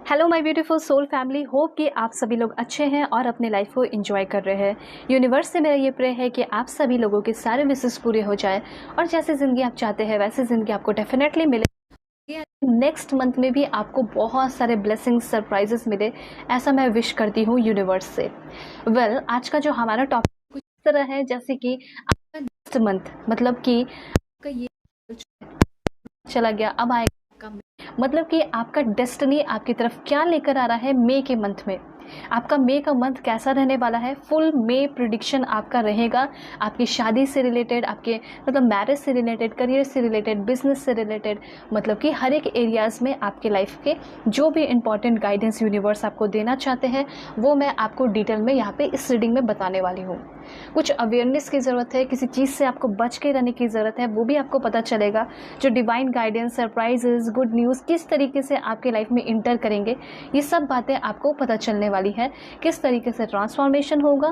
Hello my beautiful soul family, hope कि आप सभी लोग अच्छे हैं और अपने लाइफ को एंजॉय कर रहे हैं। यूनिवर्स से मेरा ये प्रे है कि आप सभी लोगों के सारे विशेस पूरे हो जाए और जैसे ज़िंदगी आप चाहते हैं वैसे ज़िंदगी आपको डेफिनेटली मिले। नेक्स्ट मंथ में भी आपको बहुत सारे ब्लेसिंग्स सरप्राइजेस मिले, ऐसा मैं विश करती हूँ यूनिवर्स से। आज का जो हमारा टॉपिक कुछ इस तरह है जैसे कि आपका नेक्स्ट मंथ, मतलब कि आपका ये चला गया, अब आएगा आपका मतलब कि आपका डेस्टिनी आपकी तरफ क्या लेकर आ रहा है। मई के मंथ में आपका मई का मंथ कैसा रहने वाला है, फुल मई प्रिडिक्शन आपका रहेगा। आपकी शादी से रिलेटेड, आपके मतलब मैरिज से रिलेटेड, करियर से रिलेटेड, बिजनेस से रिलेटेड, मतलब कि हर एक एरियाज़ में आपके लाइफ के जो भी इंपॉर्टेंट गाइडेंस यूनिवर्स आपको देना चाहते हैं वो मैं आपको डिटेल में यहाँ पे इस रीडिंग में बताने वाली हूँ। कुछ अवेयरनेस की ज़रूरत है, किसी चीज़ से आपको बच के रहने की ज़रूरत है, वो भी आपको पता चलेगा। जो divine guidance, surprises, good news किस तरीके से आपके लाइफ में इंटर करेंगे, ये सब बातें आपको पता चलने वाली है। किस तरीके से ट्रांसफॉर्मेशन होगा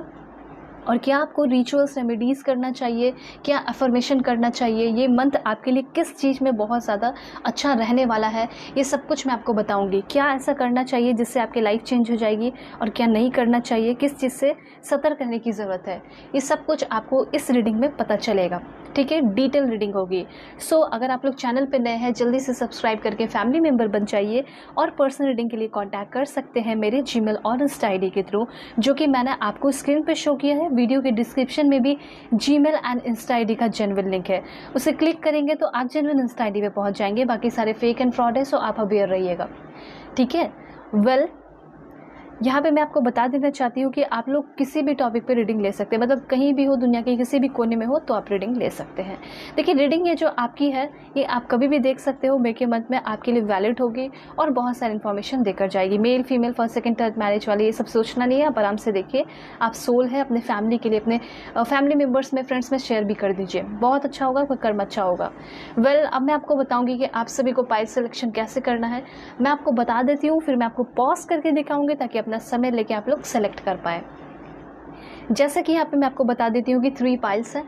और क्या आपको रिचुअल्स रेमेडीज़ करना चाहिए, क्या अफर्मेशन करना चाहिए, ये मंथ आपके लिए किस चीज़ में बहुत ज़्यादा अच्छा रहने वाला है, ये सब कुछ मैं आपको बताऊंगी। क्या ऐसा करना चाहिए जिससे आपकी लाइफ चेंज हो जाएगी और क्या नहीं करना चाहिए, किस चीज़ से सतर्क रहने की ज़रूरत है, ये सब कुछ आपको इस रीडिंग में पता चलेगा। ठीक है, डिटेल रीडिंग होगी। सो अगर आप लोग चैनल पर नए हैं जल्दी से सब्सक्राइब करके फैमिली मेम्बर बन जाइए और पर्सनल रीडिंग के लिए कॉन्टैक्ट कर सकते हैं मेरे जीमेल और इंस्टा आई डी के थ्रू, जो कि मैंने आपको स्क्रीन पर शो किया है। वीडियो के डिस्क्रिप्शन में भी जीमेल एंड इंस्टा आईडी का जेन्युइन लिंक है, उसे क्लिक करेंगे तो आप जेन्युइन इंस्टा आईडी पे पहुंच जाएंगे। बाकी सारे फेक एंड फ्रॉड है, सो आप अवेयर रहिएगा। ठीक है, यहाँ पे मैं आपको बता देना चाहती हूँ कि आप लोग किसी भी टॉपिक पे रीडिंग ले सकते हैं, मतलब कहीं भी हो, दुनिया के किसी भी कोने में हो तो आप रीडिंग ले सकते हैं। देखिए, रीडिंग ये जो आपकी है ये आप कभी भी देख सकते हो। मई के मंथ में आपके लिए वैलिड होगी और बहुत सारी इन्फॉर्मेशन देकर जाएगी। Male female, first second third marriage वाली ये सब सोचना नहीं है, आप आराम से देखिए। आप सोल है, अपने फैमिली के लिए, अपने फैमिली मेम्बर्स में, फ्रेंड्स में शेयर भी कर दीजिए, बहुत अच्छा होगा, कोई कर्म अच्छा होगा। अब मैं आपको बताऊँगी कि आप सभी को पाइल सिलेक्शन कैसे करना है। मैं आपको बता देती हूँ, फिर मैं आपको पॉज करके दिखाऊंगी ताकि अपना समय लेके आप लोग सेलेक्ट कर पाए। जैसे कि यहाँ पे मैं आपको बता देती हूँ कि 3 पाइल्स हैं।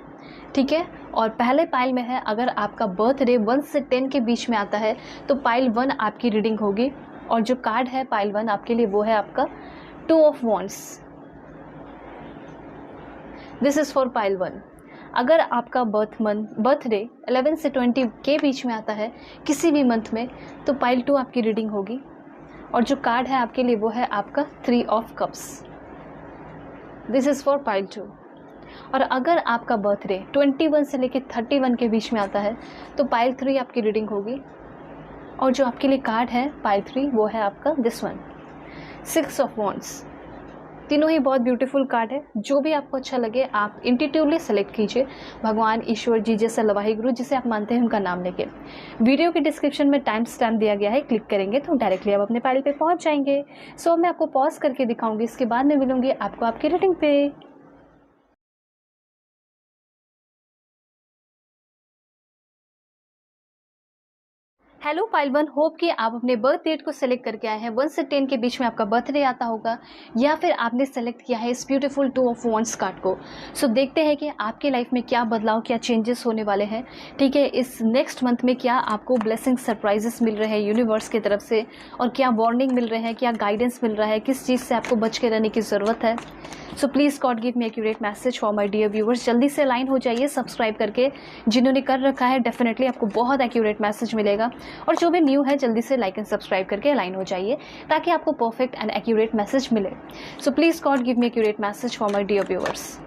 ठीक है, और पहले पाइल में है, अगर आपका बर्थडे 1 से 10 के बीच में आता है तो पाइल 1 आपकी रीडिंग होगी। और जो कार्ड है पाइल 1 आपके लिए वो है आपका 2 of wands. This is for pile 1। अगर आपका बर्थडे 11 से 20 के बीच में आता है किसी भी मंथ में तो पाइल 2 आपकी रीडिंग होगी। और जो कार्ड है आपके लिए वो है आपका 3 of cups. This is for pile 2। और अगर आपका बर्थडे 21 से लेकर 31 के बीच में आता है तो पाइल 3 आपकी रीडिंग होगी। और जो आपके लिए कार्ड है पाइल 3 वो है आपका दिस वन, 6 ऑफ वॉन्ड्स। तीनों ही बहुत ब्यूटीफुल कार्ड है। जो भी आपको अच्छा लगे आप इंट्यूटिवली सेलेक्ट कीजिए, भगवान, ईश्वर जी जैसे लवाही गुरु जिसे आप मानते हैं उनका नाम लेके। वीडियो के डिस्क्रिप्शन में टाइम स्टैम्प दिया गया है, क्लिक करेंगे तो डायरेक्टली आप अपने पाइल पे पहुंच जाएंगे। सो मैं आपको पॉज करके दिखाऊंगी, इसके बाद में मिलूंगी आपको आपकी रीडिंग पे। हेलो पाइल 1, होप कि आप अपने बर्थ डेट को सेलेक्ट करके आए हैं। 1 से 10 के बीच में आपका बर्थडे आता होगा या फिर आपने सेलेक्ट किया है इस ब्यूटीफुल 2 ऑफ वॉन्ड्स कार्ड को। सो देखते हैं कि आपके लाइफ में क्या बदलाव, क्या चेंजेस होने वाले हैं। ठीक है, इस नेक्स्ट मंथ में क्या आपको ब्लेसिंग सरप्राइजेस मिल रहे हैं यूनिवर्स की तरफ से, और क्या वार्निंग मिल रहे हैं, क्या गाइडेंस मिल रहा है, किस चीज़ से आपको बच के रहने की ज़रूरत है। So please God give me accurate message for my dear viewers. जल्दी से अलाइन हो जाइए सब्सक्राइब करके, जिन्होंने कर रखा है डेफिनेटली आपको बहुत एक्यूरेट मैसेज मिलेगा। और जो भी न्यू है जल्दी से लाइक एंड सब्सक्राइब करके अलाइन हो जाइए ताकि आपको परफेक्ट एंड एक्यूरेट मैसेज मिले। So please God give me accurate message for my dear viewers.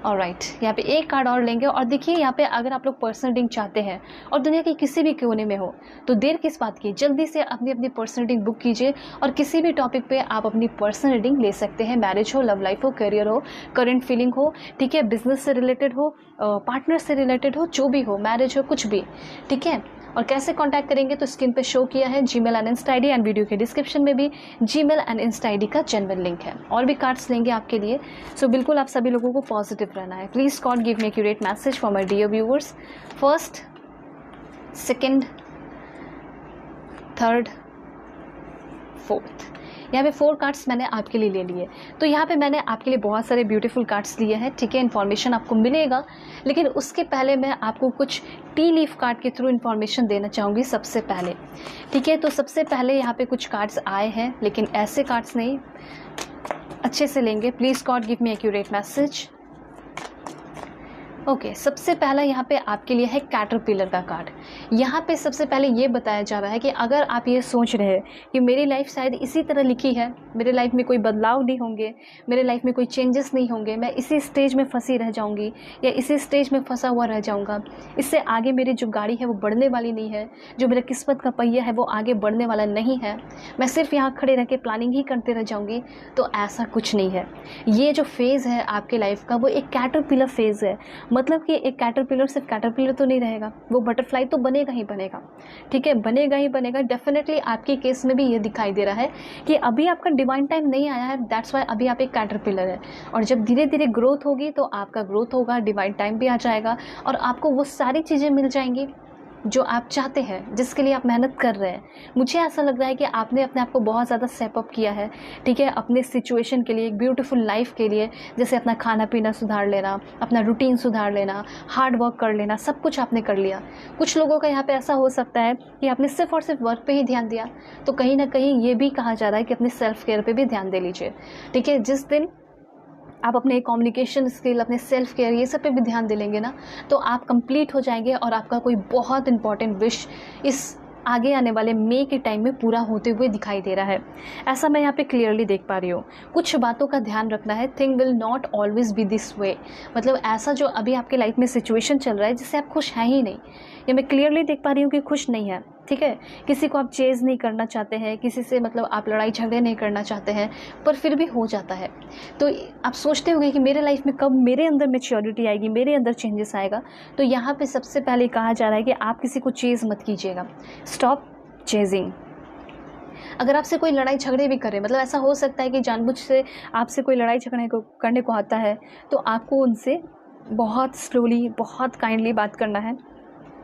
Alright, यहाँ पे एक कार्ड और लेंगे। और देखिए यहाँ पे अगर आप लोग पर्सनल रीडिंग चाहते हैं और दुनिया के किसी भी कोने में हो तो देर किस बात की, जल्दी से अपनी अपनी पर्सनल रीडिंग बुक कीजिए और किसी भी टॉपिक पे आप अपनी पर्सनल रीडिंग ले सकते हैं। मैरिज हो, लव लाइफ हो, करियर हो, करंट फीलिंग हो, ठीक है, बिजनेस से रिलेटेड हो, पार्टनर से रिलेटेड हो, जो भी हो, मैरिज हो, कुछ भी। ठीक है, और कैसे कांटेक्ट करेंगे तो स्क्रीन पे शो किया है Gmail and Insta ID, and video के डिस्क्रिप्शन में भी जीमेल एंड इंस्टा आईडी का जेन्युइन लिंक है। और भी कार्ड्स लेंगे आपके लिए। सो बिल्कुल आप सभी लोगों को पॉजिटिव रहना है। Please God give me accurate message for my dear viewers. First, second, third, fourth, यहाँ पे 4 कार्ड्स मैंने आपके लिए ले लिए। तो यहाँ पे मैंने आपके लिए बहुत सारे ब्यूटीफुल कार्ड्स लिए हैं, ठीक है। इन्फॉर्मेशन आपको मिलेगा, लेकिन उसके पहले मैं आपको कुछ टी लीफ कार्ड के थ्रू इन्फॉर्मेशन देना चाहूँगी सबसे पहले, ठीक है। तो सबसे पहले यहाँ पे कुछ कार्ड्स आए हैं, लेकिन ऐसे कार्ड्स नहीं, अच्छे से लेंगे। Please God give me accurate message. Okay, सबसे पहला यहाँ पे आपके लिए है कैटरपिलर का कार्ड। यहाँ पे सबसे पहले ये बताया जा रहा है कि अगर आप ये सोच रहे हैं कि मेरी लाइफ शायद इसी तरह लिखी है, मेरे लाइफ में कोई बदलाव नहीं होंगे, मेरे लाइफ में कोई चेंजेस नहीं होंगे, मैं इसी स्टेज में फंसी रह जाऊँगी या इसी स्टेज में फंसा हुआ रह जाऊँगा, इससे आगे मेरी जो गाड़ी है वो बढ़ने वाली नहीं है, जो मेरा किस्मत का पहिया है वो आगे बढ़ने वाला नहीं है, मैं सिर्फ यहाँ खड़े रह के प्लानिंग ही करते रह जाऊँगी, तो ऐसा कुछ नहीं है। ये जो फेज़ है आपके लाइफ का वो एक कैटरपिलर फेज़ है। मतलब कि एक कैटरपिलर सिर्फ कैटरपिलर तो नहीं रहेगा, वो बटरफ्लाई तो बनेगा ही बनेगा, ठीक है, बनेगा ही बनेगा। डेफिनेटली आपके केस में भी ये दिखाई दे रहा है कि अभी आपका डिवाइन टाइम नहीं आया है, दैट्स वाई अभी आप एक कैटरपिलर है। और जब धीरे धीरे ग्रोथ होगी तो आपका ग्रोथ होगा, डिवाइन टाइम भी आ जाएगा और आपको वो सारी चीज़ें मिल जाएंगी जो आप चाहते हैं, जिसके लिए आप मेहनत कर रहे हैं। मुझे ऐसा लग रहा है कि आपने अपने आप को बहुत ज़्यादा स्टेप अप किया है, ठीक है, अपने सिचुएशन के लिए, एक ब्यूटीफुल लाइफ के लिए। जैसे अपना खाना पीना सुधार लेना, अपना रूटीन सुधार लेना, हार्ड वर्क कर लेना, सब कुछ आपने कर लिया। कुछ लोगों का यहाँ पे ऐसा हो सकता है कि आपने सिर्फ और सिर्फ वर्क पे ही ध्यान दिया, तो कहीं ना कहीं ये भी कहा जा रहा है कि अपने सेल्फ केयर पे भी ध्यान दे लीजिए, ठीक है। जिस दिन आप अपने कम्युनिकेशन स्किल, अपने सेल्फ केयर, ये सब पे भी ध्यान दे लेंगे ना, तो आप कंप्लीट हो जाएंगे और आपका कोई बहुत इंपॉर्टेंट विश इस आगे आने वाले मई के टाइम में पूरा होते हुए दिखाई दे रहा है। ऐसा मैं यहाँ पे क्लियरली देख पा रही हूँ। कुछ बातों का ध्यान रखना है, thing will not always be this way. मतलब ऐसा जो अभी आपके लाइफ में सिचुएशन चल रहा है जिससे आप खुश हैं ही नहीं, ये मैं क्लियरली देख पा रही हूँ कि खुश नहीं है, ठीक है। किसी को आप चेज़ नहीं करना चाहते हैं, किसी से मतलब आप लड़ाई झगड़े नहीं करना चाहते हैं, पर फिर भी हो जाता है। तो आप सोचते होंगे कि मेरे लाइफ में कब मेरे अंदर मैच्योरिटी आएगी, मेरे अंदर चेंजेस आएगा। तो यहाँ पे सबसे पहले कहा जा रहा है कि आप किसी को चेज़ मत कीजिएगा, स्टॉप चेजिंग। अगर आपसे कोई लड़ाई झगड़े भी करे, मतलब ऐसा हो सकता है कि जानबूझ से आपसे कोई लड़ाई झगड़े को करने को आता है, तो आपको उनसे बहुत स्लोली, बहुत काइंडली बात करना है,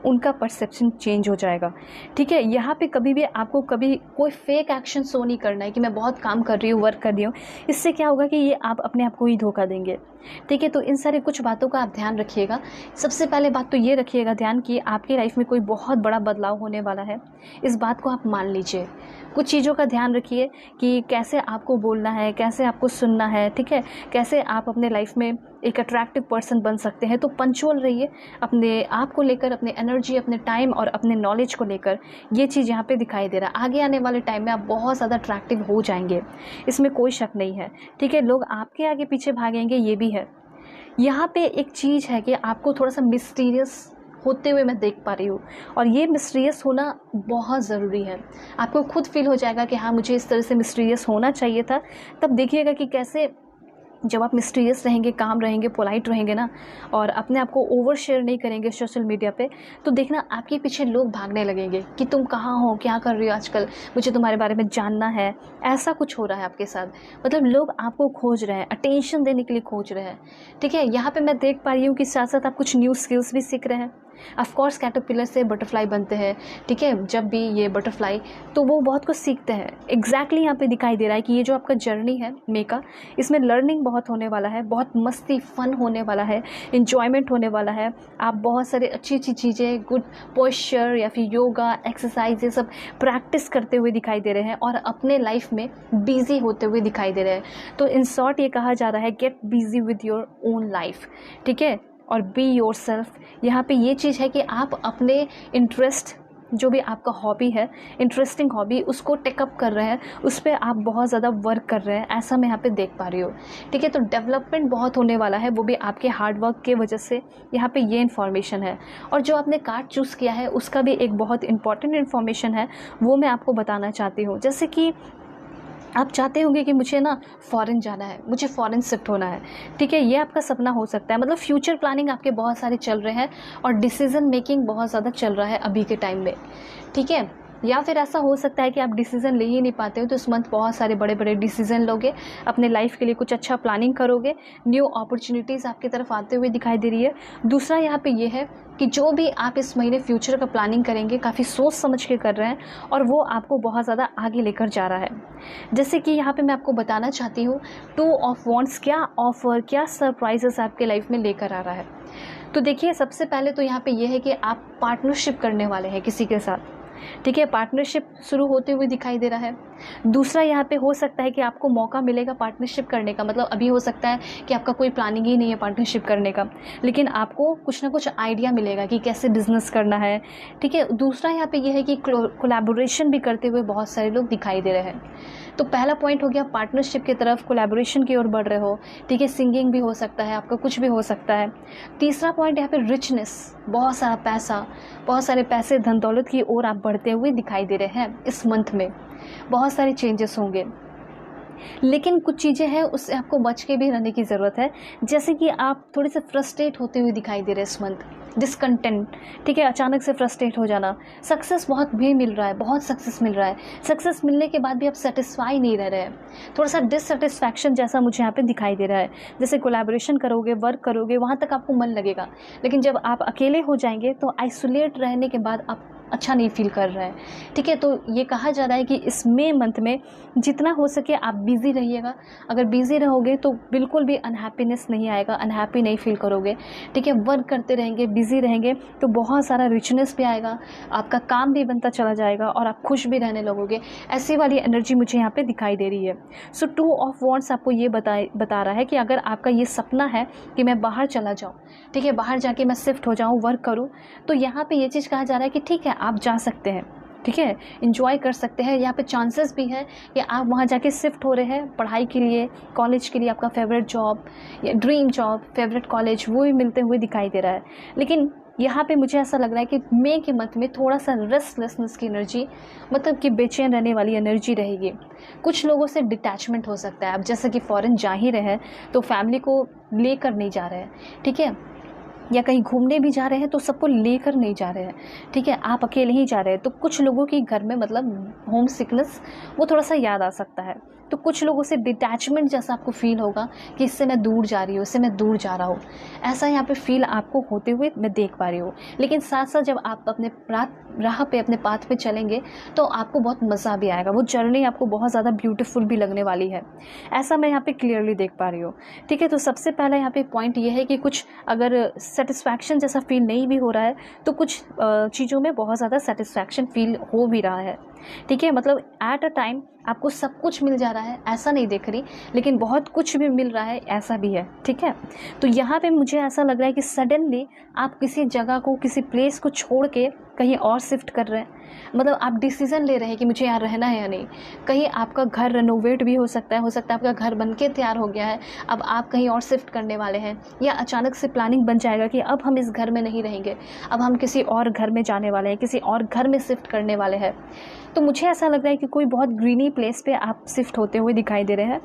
उनका परसेप्शन चेंज हो जाएगा, ठीक है। यहाँ पे कभी भी आपको कभी कोई फेक एक्शन शो नहीं करना है कि मैं बहुत काम कर रही हूँ, वर्क कर रही हूँ। इससे क्या होगा कि ये आप अपने आप को ही धोखा देंगे, ठीक है। तो इन सारे कुछ बातों का आप ध्यान रखिएगा। सबसे पहले बात तो ये रखिएगा ध्यान कि आपकी लाइफ में कोई बहुत बड़ा बदलाव होने वाला है, इस बात को आप मान लीजिए। कुछ चीज़ों का ध्यान रखिए कि कैसे आपको बोलना है, कैसे आपको सुनना है, ठीक है, कैसे आप अपने लाइफ में एक अट्रैक्टिव पर्सन बन सकते हैं। तो पंचुअल रहिए अपने आप को लेकर, अपने एनर्जी, अपने टाइम और अपने नॉलेज को लेकर। ये चीज़ यहाँ पे दिखाई दे रहा है। आगे आने वाले टाइम में आप बहुत ज़्यादा अट्रैक्टिव हो जाएंगे, इसमें कोई शक नहीं है, ठीक है। लोग आपके आगे पीछे भागेंगे, ये भी है। यहाँ पे एक चीज़ है कि आपको थोड़ा सा मिस्टीरियस होते हुए मैं देख पा रही हूँ, और ये मिस्टीरियस होना बहुत ज़रूरी है। आपको खुद फील हो जाएगा कि हाँ, मुझे इस तरह से मिस्टीरियस होना चाहिए था। तब देखिएगा कि कैसे जब आप मिस्टीरियस रहेंगे, काम रहेंगे, पोलाइट रहेंगे ना, और अपने आप को ओवर शेयर नहीं करेंगे सोशल मीडिया पे, तो देखना आपके पीछे लोग भागने लगेंगे कि तुम कहाँ हो, क्या कर रही हो आजकल, मुझे तुम्हारे बारे में जानना है। ऐसा कुछ हो रहा है आपके साथ, मतलब लोग आपको खोज रहे हैं, अटेंशन देने के लिए खोज रहे हैं, ठीक है। यहाँ पे मैं देख पा रही हूँ कि साथ साथ आप कुछ न्यू स्किल्स भी सीख रहे हैं। ऑफकोर्स कैटरपिलर से बटरफ्लाई बनते हैं, ठीक है। जब भी ये बटरफ्लाई, तो वो बहुत कुछ सीखते हैं। एग्जैक्टली यहाँ पे दिखाई दे रहा है कि ये जो आपका जर्नी है मे का, इसमें लर्निंग बहुत होने वाला है, बहुत मस्ती, फन होने वाला है, इन्जॉयमेंट होने वाला है। आप बहुत सारे अच्छी अच्छी चीज़ें, गुड पोस्चर या फिर योगा, एक्सरसाइज, ये सब प्रैक्टिस करते हुए दिखाई दे रहे हैं और अपने लाइफ में बिजी होते हुए दिखाई दे रहे हैं। तो इन शॉर्ट ये कहा जा रहा है, get busy with your own life, ठीक है, और बी योर सेल्फ। यहाँ पे ये चीज़ है कि आप अपने इंटरेस्ट, जो भी आपका हॉबी है, इंटरेस्टिंग हॉबी, उसको टेकअप कर रहे हैं, उस पर आप बहुत ज़्यादा वर्क कर रहे हैं, ऐसा मैं यहाँ पे देख पा रही हूँ, ठीक है। तो डेवलपमेंट बहुत होने वाला है, वो भी आपके हार्ड वर्क के वजह से। यहाँ पे ये इन्फॉर्मेशन है। और जो आपने कार्ड चूज़ किया है उसका भी एक बहुत इंपॉर्टेंट इन्फॉर्मेशन है, वो मैं आपको बताना चाहती हूँ। जैसे कि आप चाहते होंगे कि मुझे ना फ़ॉरेन जाना है, मुझे फ़ॉरेन शिफ्ट होना है, ठीक है, ये आपका सपना हो सकता है। मतलब फ्यूचर प्लानिंग आपके बहुत सारे चल रहे हैं और डिसीज़न मेकिंग बहुत ज़्यादा चल रहा है अभी के टाइम में, ठीक है। या फिर ऐसा हो सकता है कि आप डिसीज़न ले ही नहीं पाते हो, तो इस मंथ बहुत सारे बड़े बड़े डिसीज़न लोगे, अपने लाइफ के लिए कुछ अच्छा प्लानिंग करोगे, न्यू अपॉर्चुनिटीज़ आपकी तरफ आते हुए दिखाई दे रही है। दूसरा यहाँ पे ये है कि जो भी आप इस महीने फ्यूचर का प्लानिंग करेंगे काफ़ी सोच समझ के कर रहे हैं और वो आपको बहुत ज़्यादा आगे लेकर जा रहा है। जैसे कि यहाँ पे मैं आपको बताना चाहती हूँ 2 ऑफ वॉन्ड्स क्या ऑफ़र, क्या सरप्राइजेस आपके लाइफ में लेकर आ रहा है। तो देखिए, सबसे पहले तो यहाँ पे ये है कि आप पार्टनरशिप करने वाले हैं किसी के साथ, ठीक है, पार्टनरशिप शुरू होते हुए दिखाई दे रहा है। दूसरा यहाँ पे हो सकता है कि आपको मौका मिलेगा पार्टनरशिप करने का, मतलब अभी हो सकता है कि आपका कोई प्लानिंग ही नहीं है पार्टनरशिप करने का, लेकिन आपको कुछ ना कुछ आइडिया मिलेगा कि कैसे बिजनेस करना है, ठीक है। दूसरा यहाँ पे ये है कि कोलैबोरेशन भी करते हुए बहुत सारे लोग दिखाई दे रहे हैं। तो पहला पॉइंट हो गया पार्टनरशिप की तरफ, कोलैबोरेशन की ओर बढ़ रहे हो, ठीक है, सिंगिंग भी हो सकता है, आपका कुछ भी हो सकता है। तीसरा पॉइंट यहाँ पे रिचनेस, बहुत सारा पैसा, बहुत सारे पैसे धन दौलत की ओर आप बढ़ते हुए दिखाई दे रहे हैं। इस मंथ में बहुत सारे चेंजेस होंगे, लेकिन कुछ चीज़ें हैं उससे आपको बच के भी रहने की ज़रूरत है। जैसे कि आप थोड़े से फ्रस्ट्रेट होते हुए दिखाई दे रहे हैं इस मंथ, डिसकंटेंट, ठीक है, अचानक से फ्रस्ट्रेट हो जाना। सक्सेस बहुत भी मिल रहा है, बहुत सक्सेस मिल रहा है, सक्सेस मिलने के बाद भी आप सेटिस्फाई नहीं रह रहे हैं, थोड़ा सा डिससेटिस्फैक्शन जैसा मुझे यहाँ पे दिखाई दे रहा है। जैसे कोलैबोरेशन करोगे, वर्क करोगे, वहाँ तक आपको मन लगेगा, लेकिन जब आप अकेले हो जाएंगे तो आइसोलेट रहने के बाद आप अच्छा नहीं फील कर रहा है, ठीक है। तो ये कहा जा रहा है कि इस मई मंथ में जितना हो सके आप बिज़ी रहिएगा। अगर बिज़ी रहोगे तो बिल्कुल भी अनहैप्पीनेस नहीं आएगा, अनहैप्पी नहीं फील करोगे, ठीक है। वर्क करते रहेंगे, बिज़ी रहेंगे तो बहुत सारा रिचनेस भी आएगा, आपका काम भी बनता चला जाएगा और आप खुश भी रहने लगोगे। ऐसी वाली एनर्जी मुझे यहाँ पे दिखाई दे रही है। सो 2 ऑफ वॉन्ड्स आपको ये बता रहा है कि अगर आपका ये सपना है कि मैं बाहर चला जाऊँ, ठीक है, बाहर जाके मैं शिफ्ट हो जाऊँ, वर्क करूँ, तो यहाँ पे ये चीज़ कहा जा रहा है कि ठीक है, आप जा सकते हैं, ठीक है, एंजॉय कर सकते हैं। यहाँ पे चांसेस भी है कि आप वहाँ जाके शिफ्ट हो रहे हैं पढ़ाई के लिए, कॉलेज के लिए, आपका फेवरेट जॉब या ड्रीम जॉब, फेवरेट कॉलेज, वो भी मिलते हुए दिखाई दे रहा है। लेकिन यहाँ पे मुझे ऐसा लग रहा है कि मई के मंथ में थोड़ा सा रेस्टलेसनेस की एनर्जी, मतलब कि बेचैन रहने वाली एनर्जी रहेगी। कुछ लोगों से डिटैचमेंट हो सकता है, आप जैसे कि फ़ॉरेन जा ही रहे हैं तो फैमिली को लेकर नहीं जा रहे हैं, ठीक है, या कहीं घूमने भी जा रहे हैं तो सबको लेकर नहीं जा रहे हैं, ठीक है, आप अकेले ही जा रहे हैं। तो कुछ लोगों की घर में मतलब होम सिकनेस वो थोड़ा सा याद आ सकता है। तो कुछ लोगों से डिटैचमेंट जैसा आपको फील होगा कि इससे मैं दूर जा रही हूँ, इससे मैं दूर जा रहा हूँ, ऐसा यहाँ पे फील आपको होते हुए मैं देख पा रही हूँ। लेकिन साथ साथ जब आप अपने राह पे, अपने पाथ पे चलेंगे तो आपको बहुत मज़ा भी आएगा, वो जर्नी आपको बहुत ज़्यादा ब्यूटीफुल भी लगने वाली है, ऐसा मैं यहाँ पे क्लियरली देख पा रही हूँ, ठीक है। तो सबसे पहला यहाँ पे पॉइंट ये है कि कुछ अगर सेटिस्फैक्शन जैसा फील नहीं भी हो रहा है तो कुछ चीज़ों में बहुत ज़्यादा सेटिस्फैक्शन फील हो भी रहा है, ठीक है। मतलब एट अ टाइम आपको सब कुछ मिल जा रहा है ऐसा नहीं देख रही, लेकिन बहुत कुछ भी मिल रहा है ऐसा भी है, ठीक है। तो यहाँ पे मुझे ऐसा लग रहा है कि सडनली आप किसी जगह को, किसी प्लेस को छोड़ के कहीं और शिफ्ट कर रहे हैं, मतलब आप डिसीज़न ले रहे हैं कि मुझे यहाँ रहना है या नहीं। कहीं आपका घर रेनोवेट भी हो सकता है आपका घर बनके तैयार हो गया है, अब आप कहीं और शिफ्ट करने वाले हैं, या अचानक से प्लानिंग बन जाएगा कि अब हम इस घर में नहीं रहेंगे, अब हम किसी और घर में जाने वाले हैं, किसी और घर में शिफ्ट करने वाले हैं। तो मुझे ऐसा लग रहा है कि कोई बहुत ग्रीनी प्लेस पे आप शिफ्ट होते हुए दिखाई दे रहे हैं,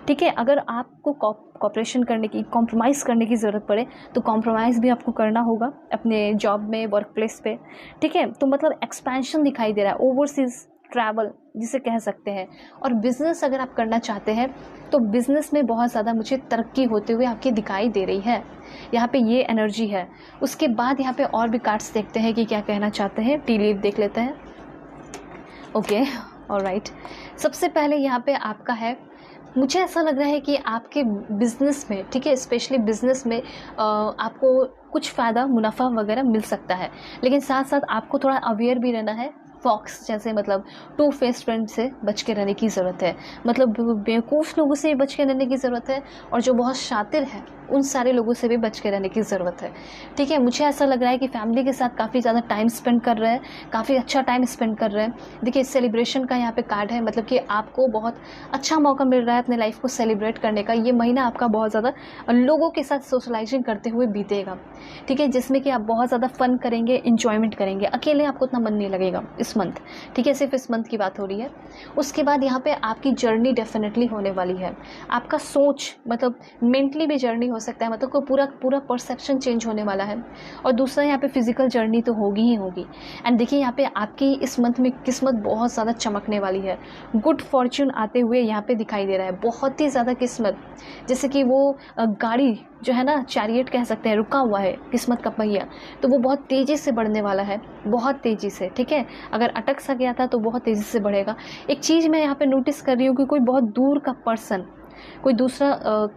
ठीक है। अगर आपको कॉपरेशन करने की, कॉम्प्रोमाइज़ करने की ज़रूरत पड़े तो कॉम्प्रोमाइज़ भी आपको करना होगा अपने जॉब में, वर्क प्लेस पे, ठीक है। तो मतलब एक्सपेंशन दिखाई दे रहा है, ओवरसीज़ ट्रैवल जिसे कह सकते हैं। और बिज़नेस अगर आप करना चाहते हैं तो बिज़नेस में बहुत ज़्यादा मुझे तरक्की होते हुए आपकी दिखाई दे रही है, यहाँ पे ये एनर्जी है। उसके बाद यहाँ पे और भी कार्ड्स देखते हैं कि क्या कहना चाहते हैं, टी लीफ देख लेते हैं। ओके, ऑलराइट, सबसे पहले यहाँ पे आपका है, मुझे ऐसा लग रहा है कि आपके बिज़नेस में, ठीक है, स्पेशली बिज़नेस में आपको कुछ फ़ायदा, मुनाफा वगैरह मिल सकता है, लेकिन साथ साथ आपको थोड़ा अवेयर भी रहना है। फॉक्स जैसे मतलब 2 फेस फ्रेंड से बच के रहने की ज़रूरत है, मतलब बेवकूफ़ लोगों से बच के रहने की ज़रूरत है, और जो बहुत शातिर हैं उन सारे लोगों से भी बच के रहने की ज़रूरत है, ठीक है। मुझे ऐसा लग रहा है कि फैमिली के साथ काफ़ी ज़्यादा टाइम स्पेंड कर रहे हैं, काफ़ी अच्छा टाइम स्पेंड कर रहे हैं। देखिए, सेलिब्रेशन का यहाँ पे कार्ड है, मतलब कि आपको बहुत अच्छा मौका मिल रहा है अपने लाइफ को सेलिब्रेट करने का। ये महीना आपका बहुत ज़्यादा लोगों के साथ सोशलाइजिंग करते हुए बीतेगा, ठीक है, जिसमें कि आप बहुत ज़्यादा फ़न करेंगे, इंजॉयमेंट करेंगे। अकेले आपको उतना मन नहीं लगेगा इस मंथ, ठीक है, सिर्फ इस मंथ की बात हो रही है। उसके बाद यहाँ पे आपकी जर्नी डेफिनेटली होने वाली है। आपका सोच मतलब मेंटली भी जर्नी हो सकता है, मतलब को पूरा पूरा परसेप्शन चेंज होने वाला है। और दूसरा यहाँ पे फिजिकल जर्नी तो होगी ही होगी। एंड देखिए यहाँ पे आपकी इस मंथ में किस्मत बहुत ज़्यादा चमकने वाली है। गुड फॉर्च्यून आते हुए यहाँ पे दिखाई दे रहा है, बहुत ही ज़्यादा किस्मत। जैसे कि वो गाड़ी जो है ना, चैरियट कह सकते हैं, रुका हुआ है किस्मत का पहिया, तो वो बहुत तेज़ी से बढ़ने वाला है, बहुत तेज़ी से, ठीक है। अगर अटक सा गया था तो बहुत तेज़ी से बढ़ेगा। एक चीज़ मैं यहाँ पे नोटिस कर रही हूँ कि कोई बहुत दूर का पर्सन, कोई दूसरा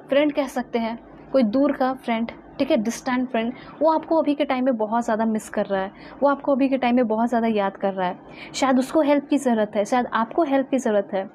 फ्रेंड कह सकते हैं, कोई दूर का फ्रेंड, ठीक है, डिस्टेंट फ्रेंड, वो आपको अभी के टाइम में बहुत ज़्यादा मिस कर रहा है, वो आपको अभी के टाइम में बहुत ज़्यादा याद कर रहा है। शायद उसको हेल्प की ज़रूरत है, शायद आपको हेल्प की ज़रूरत है,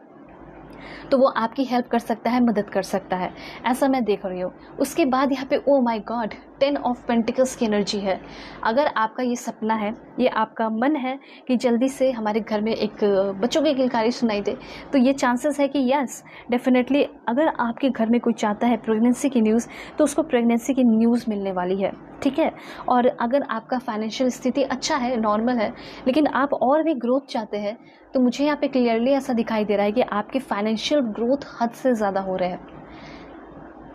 तो वो आपकी हेल्प कर सकता है, मदद कर सकता है, ऐसा मैं देख रही हूँ। उसके बाद यहाँ पे oh my God 10 of pentacles की एनर्जी है। अगर आपका ये सपना है, ये आपका मन है कि जल्दी से हमारे घर में एक बच्चों की किलकारी सुनाई दे, तो ये चांसेस है कि यस डेफिनेटली अगर आपके घर में कोई चाहता है प्रेगनेंसी की न्यूज़, तो उसको प्रेगनेंसी की न्यूज़ मिलने वाली है, ठीक है। और अगर आपका फाइनेंशियल स्थिति अच्छा है, नॉर्मल है, लेकिन आप और भी ग्रोथ चाहते हैं, तो मुझे यहाँ पे क्लियरली ऐसा दिखाई दे रहा है कि आपके फाइनेंशियल ग्रोथ हद से ज़्यादा हो रहे हैं।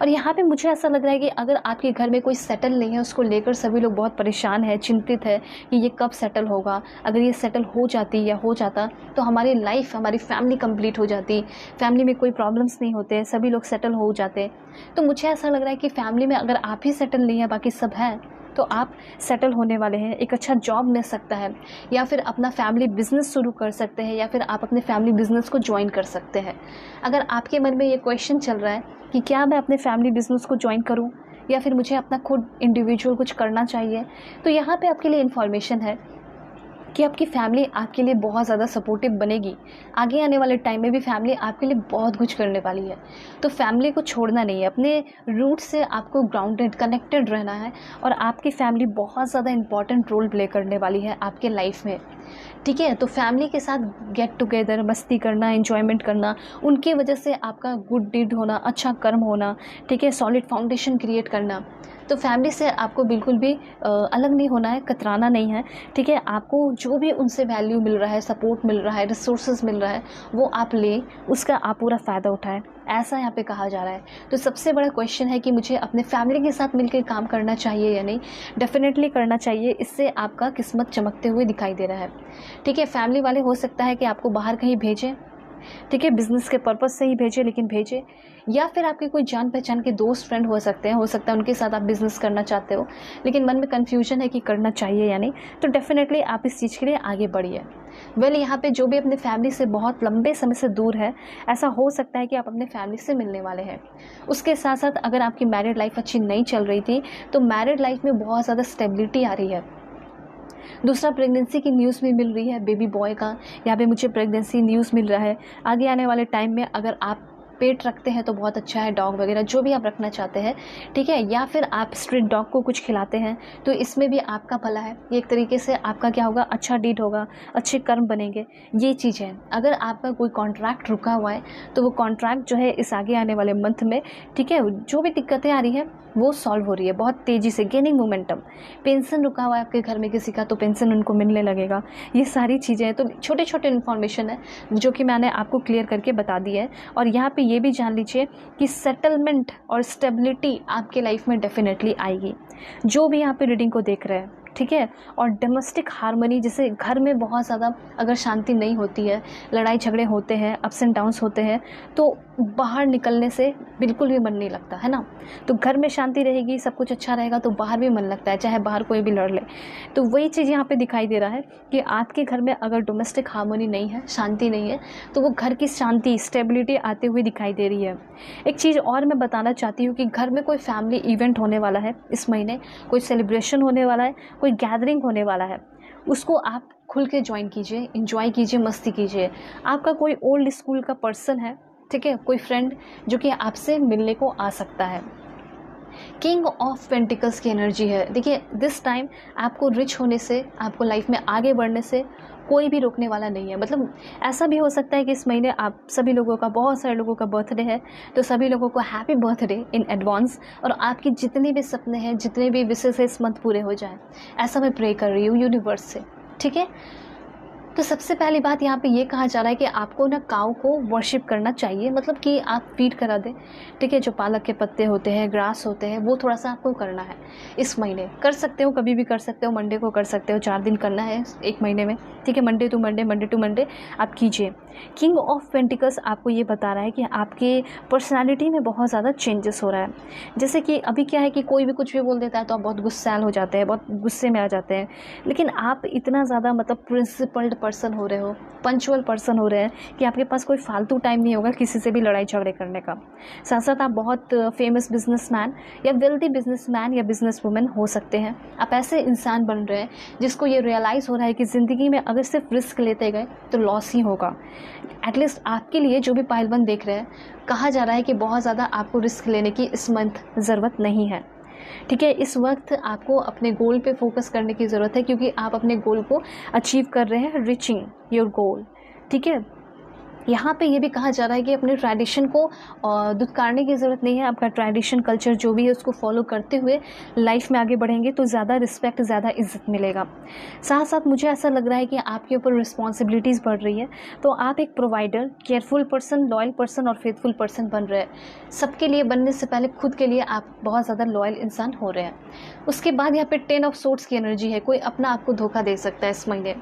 और यहाँ पे मुझे ऐसा लग रहा है कि अगर आपके घर में कोई सेटल नहीं है, उसको लेकर सभी लोग बहुत परेशान हैं, चिंतित है कि ये कब सेटल होगा। अगर ये सेटल हो जाती या हो जाता तो हमारी लाइफ, हमारी फैमिली कंप्लीट हो जाती, फैमिली में कोई प्रॉब्लम्स नहीं होते, सभी लोग सेटल हो जाते। तो मुझे ऐसा लग रहा है कि फैमिली में अगर आप ही सेटल नहीं है, बाकी सब हैं, तो आप सेटल होने वाले हैं, एक अच्छा जॉब मिल सकता है, या फिर अपना फैमिली बिजनेस शुरू कर सकते हैं, या फिर आप अपने फैमिली बिजनेस को ज्वाइन कर सकते हैं। अगर आपके मन में ये क्वेश्चन चल रहा है कि क्या मैं अपने फैमिली बिजनेस को ज्वाइन करूं, या फिर मुझे अपना खुद इंडिविजुअल कुछ करना चाहिए, तो यहाँ पे आपके लिए इन्फॉर्मेशन है कि आपकी फैमिली आपके लिए बहुत ज़्यादा सपोर्टिव बनेगी। आगे आने वाले टाइम में भी फैमिली आपके लिए बहुत कुछ करने वाली है। तो फैमिली को छोड़ना नहीं है, अपने रूट से आपको ग्राउंडेड कनेक्टेड रहना है, और आपकी फैमिली बहुत ज़्यादा इंपॉर्टेंट रोल प्ले करने वाली है आपके लाइफ में, ठीक है। तो फैमिली के साथ गेट टुगेदर, मस्ती करना, एंजॉयमेंट करना, उनकी वजह से आपका गुड डीड होना, अच्छा कर्म होना, ठीक है, सॉलिड फाउंडेशन क्रिएट करना। तो फैमिली से आपको बिल्कुल भी अलग नहीं होना है, कतराना नहीं है, ठीक है। आपको जो भी उनसे वैल्यू मिल रहा है, सपोर्ट मिल रहा है, रिसोर्सेज मिल रहा है, वो आप लें, उसका आप पूरा फ़ायदा उठाएं, ऐसा यहाँ पे कहा जा रहा है। तो सबसे बड़ा क्वेश्चन है कि मुझे अपने फैमिली के साथ मिलकर काम करना चाहिए या नहीं। डेफिनेटली करना चाहिए, इससे आपका किस्मत चमकते हुए दिखाई दे रहा है, ठीक है। फैमिली वाले हो सकता है कि आपको बाहर कहीं भेजें, ठीक है, बिज़नेस के पर्पज़ से ही भेजे, लेकिन भेजे, या फिर आपके कोई जान पहचान के दोस्त फ्रेंड हो सकते हैं, हो सकता है उनके साथ आप बिज़नेस करना चाहते हो, लेकिन मन में कन्फ्यूजन है कि करना चाहिए या नहीं। तो डेफिनेटली आप इस चीज़ के लिए आगे बढ़िए। यहाँ पे जो भी अपने फैमिली से बहुत लंबे समय से दूर है, ऐसा हो सकता है कि आप अपने फैमिली से मिलने वाले हैं। उसके साथ साथ अगर आपकी मैरिड लाइफ अच्छी नहीं चल रही थी, तो मैरिड लाइफ में बहुत ज़्यादा स्टेबिलिटी आ रही है। दूसरा, प्रेगनेंसी की न्यूज़ भी मिल रही है, बेबी बॉय का यहाँ पे मुझे प्रेगनेंसी न्यूज़ मिल रहा है। आगे आने वाले टाइम में अगर आप पेट रखते हैं तो बहुत अच्छा है, डॉग वगैरह जो भी आप रखना चाहते हैं, ठीक है, या फिर आप स्ट्रीट डॉग को कुछ खिलाते हैं, तो इसमें भी आपका भला है। ये एक तरीके से आपका क्या होगा, अच्छा डीड होगा, अच्छे कर्म बनेंगे, ये चीज़ है। अगर आपका कोई कॉन्ट्रैक्ट रुका हुआ है, तो वो कॉन्ट्रैक्ट जो है इस आगे आने वाले मंथ में, ठीक है, जो भी दिक्कतें आ रही हैं वो सॉल्व हो रही है बहुत तेज़ी से, गेनिंग मोमेंटम। पेंशन रुका हुआ है आपके घर में किसी का, तो पेंशन उनको मिलने लगेगा। ये सारी चीज़ें हैं, तो छोटे छोटे इन्फॉर्मेशन है जो कि मैंने आपको क्लियर करके बता दी है। और यहाँ पे ये भी जान लीजिए कि सेटलमेंट और स्टेबिलिटी आपके लाइफ में डेफिनेटली आएगी, जो भी यहाँ पे रीडिंग को देख रहे हैं, ठीक है। और डोमेस्टिक हार्मनी, जैसे घर में बहुत ज़्यादा अगर शांति नहीं होती है, लड़ाई झगड़े होते हैं, अप्स एंड डाउन्स होते हैं, तो बाहर निकलने से बिल्कुल भी मन नहीं लगता है ना। तो घर में शांति रहेगी, सब कुछ अच्छा रहेगा, तो बाहर भी मन लगता है, चाहे बाहर कोई भी लड़ ले। तो वही चीज़ यहाँ पे दिखाई दे रहा है कि आपके घर में अगर डोमेस्टिक हार्मनी नहीं है, शांति नहीं है, तो वो घर की शांति, स्टेबिलिटी आते हुए दिखाई दे रही है। एक चीज़ और मैं बताना चाहती हूँ कि घर में कोई फैमिली इवेंट होने वाला है इस महीने, कोई सेलिब्रेशन होने वाला है, कोई गैदरिंग होने वाला है, उसको आप खुल के ज्वाइन कीजिए, एंजॉय कीजिए, मस्ती कीजिए। आपका कोई ओल्ड स्कूल का पर्सन है, ठीक है, कोई फ्रेंड जो कि आपसे मिलने को आ सकता है। किंग ऑफ पेंटिकल्स की एनर्जी है। देखिए, दिस टाइम आपको रिच होने से, आपको लाइफ में आगे बढ़ने से कोई भी रोकने वाला नहीं है। मतलब ऐसा भी हो सकता है कि इस महीने आप सभी लोगों का, बहुत सारे लोगों का बर्थडे है, तो सभी लोगों को हैप्पी बर्थडे इन एडवांस, और आपकी जितने भी सपने हैं, जितने भी विशेष है, इस मंथ पूरे हो जाए, ऐसा मैं प्रे कर रही हूँ यूनिवर्स से, ठीक है। तो सबसे पहली बात यहाँ पे ये कहा जा रहा है कि आपको ना काऊ को वर्शिप करना चाहिए, मतलब कि आप फीड करा दें, ठीक है। जो पालक के पत्ते होते हैं, ग्रास होते हैं, वो थोड़ा सा आपको करना है इस महीने। कर सकते हो, कभी भी कर सकते हो, मंडे को कर सकते हो, 4 दिन करना है एक महीने में, ठीक है। मंडे टू मंडे आप कीजिए। किंग ऑफ पेंटिकल्स आपको ये बता रहा है कि आपके पर्सनालिटी में बहुत ज़्यादा चेंजेस हो रहा है। जैसे कि अभी क्या है कि कोई भी कुछ भी बोल देता है तो आप बहुत गुस्सैल हो जाते हैं, बहुत गुस्से में आ जाते हैं, लेकिन आप इतना ज़्यादा मतलब प्रिंसिपल्ड पर्सन हो रहे हो, पंचुअल पर्सन हो रहे हैं कि आपके पास कोई फालतू टाइम नहीं होगा किसी से भी लड़ाई झगड़े करने का। साथ साथ आप बहुत फेमस बिजनेसमैन या वेल्दी बिजनेसमैन या बिजनेस वुमेन हो सकते हैं। आप ऐसे इंसान बन रहे हैं जिसको ये रियलाइज़ हो रहा है कि ज़िंदगी में अगर सिर्फ रिस्क लेते गए तो लॉस ही होगा। एटलीस्ट आपके लिए जो भी पाइलवन देख रहे हैं, कहा जा रहा है कि बहुत ज़्यादा आपको रिस्क लेने की इस मंथ ज़रूरत नहीं है, ठीक है। इस वक्त आपको अपने गोल पे फोकस करने की ज़रूरत है, क्योंकि आप अपने गोल को अचीव कर रहे हैं, रीचिंग योर गोल, ठीक है। यहाँ पे ये भी कहा जा रहा है कि अपने ट्रेडिशन को दुत्कारने की ज़रूरत नहीं है। आपका ट्रेडिशन कल्चर जो भी है उसको फॉलो करते हुए लाइफ में आगे बढ़ेंगे तो ज़्यादा रिस्पेक्ट, ज़्यादा इज्जत मिलेगा। साथ साथ मुझे ऐसा लग रहा है कि आपके ऊपर रिस्पॉन्सिबिलिटीज़ बढ़ रही है, तो आप एक provider, careful person, loyal person और फेथफुल पर्सन बन रहे हैं। सबके लिए बनने से पहले खुद के लिए आप बहुत ज़्यादा लॉयल इंसान हो रहे हैं। उसके बाद यहाँ पे 10 ऑफ सोर्ड्स की एनर्जी है। कोई अपना आपको धोखा दे सकता है इस महीने,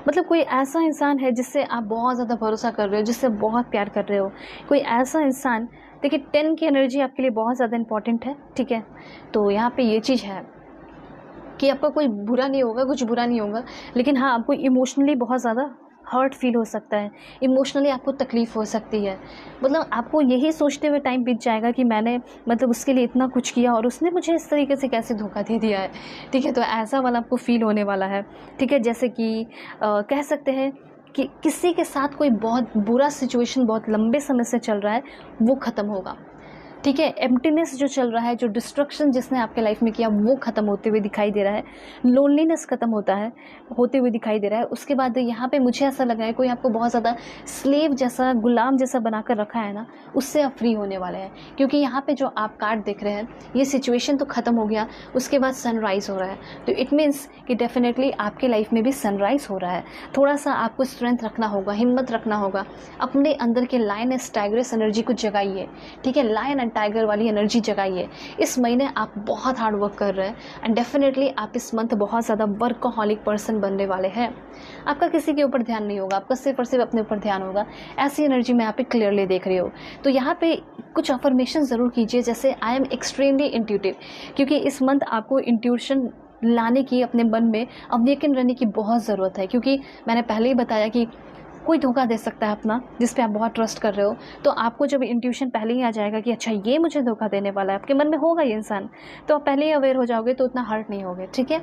मतलब कोई ऐसा इंसान है जिससे आप बहुत ज़्यादा भरोसा कर रहे हो, जिससे बहुत प्यार कर रहे हो, कोई ऐसा इंसान। देखिए 10 की एनर्जी आपके लिए बहुत ज़्यादा इंपॉर्टेंट है, ठीक है। तो यहाँ पे ये चीज़ है कि आपका कोई बुरा नहीं होगा, कुछ बुरा नहीं होगा, लेकिन हाँ आपको इमोशनली बहुत ज़्यादा हर्ट फील हो सकता है, इमोशनली आपको तकलीफ़ हो सकती है। मतलब आपको यही सोचते हुए टाइम बीत जाएगा कि मैंने मतलब उसके लिए इतना कुछ किया और उसने मुझे इस तरीके से कैसे धोखा दे दिया है, ठीक है। तो ऐसा वाला आपको फील होने वाला है, ठीक है। जैसे कि कह सकते हैं कि किसी के साथ कोई बहुत बुरा सिचुएशन बहुत लंबे समय से चल रहा है, वो ख़त्म होगा, ठीक है। एम्प्टीनेस जो चल रहा है, जो डिस्ट्रक्शन जिसने आपके लाइफ में किया, वो ख़त्म होते हुए दिखाई दे रहा है। लोनलीनेस ख़त्म होते हुए दिखाई दे रहा है। उसके बाद यहाँ पे मुझे ऐसा लग रहा है कोई आपको बहुत ज़्यादा स्लेव जैसा, गुलाम जैसा बनाकर रखा है ना, उससे आप फ्री होने वाले हैं। क्योंकि यहाँ पे जो आप कार्ड देख रहे हैं, ये सिचुएशन तो ख़त्म हो गया, उसके बाद सनराइज़ हो रहा है। तो इट मीन्स कि डेफिनेटली आपके लाइफ में भी सनराइज़ हो रहा है। थोड़ा सा आपको स्ट्रेंथ रखना होगा, हिम्मत रखना होगा, अपने अंदर के लायनेस टाइग्रेस एनर्जी को जगाइए, ठीक है। लायन एंड टाइगर वाली एनर्जी जगाइए। इस महीने आप बहुत हार्ड वर्क कर रहे हैं एंड डेफिनेटली आप इस मंथ बहुत ज़्यादा वर्कहॉलिक पर्सन बनने वाले हैं। आपका किसी के ऊपर ध्यान नहीं होगा, आपका सिर्फ और सिर्फ अपने ऊपर ध्यान होगा। ऐसी एनर्जी मैं यहाँ पे क्लियरली देख रही हूँ। तो यहाँ पे कुछ अफर्मेशन ज़रूर कीजिए, जैसे आई एम एक्सट्रीमली इंट्यूटिव, क्योंकि इस मंथ आपको इंट्यूशन लाने की, अपने मन में अवेकन रहने की बहुत ज़रूरत है। क्योंकि मैंने पहले ही बताया कि कोई धोखा दे सकता है अपना, जिस पे आप बहुत ट्रस्ट कर रहे हो। तो आपको जब इंट्यूशन पहले ही आ जाएगा कि अच्छा ये मुझे धोखा देने वाला है, आपके मन में होगा ये इंसान, तो आप पहले ही अवेयर हो जाओगे, तो उतना हर्ट नहीं होगे, ठीक है।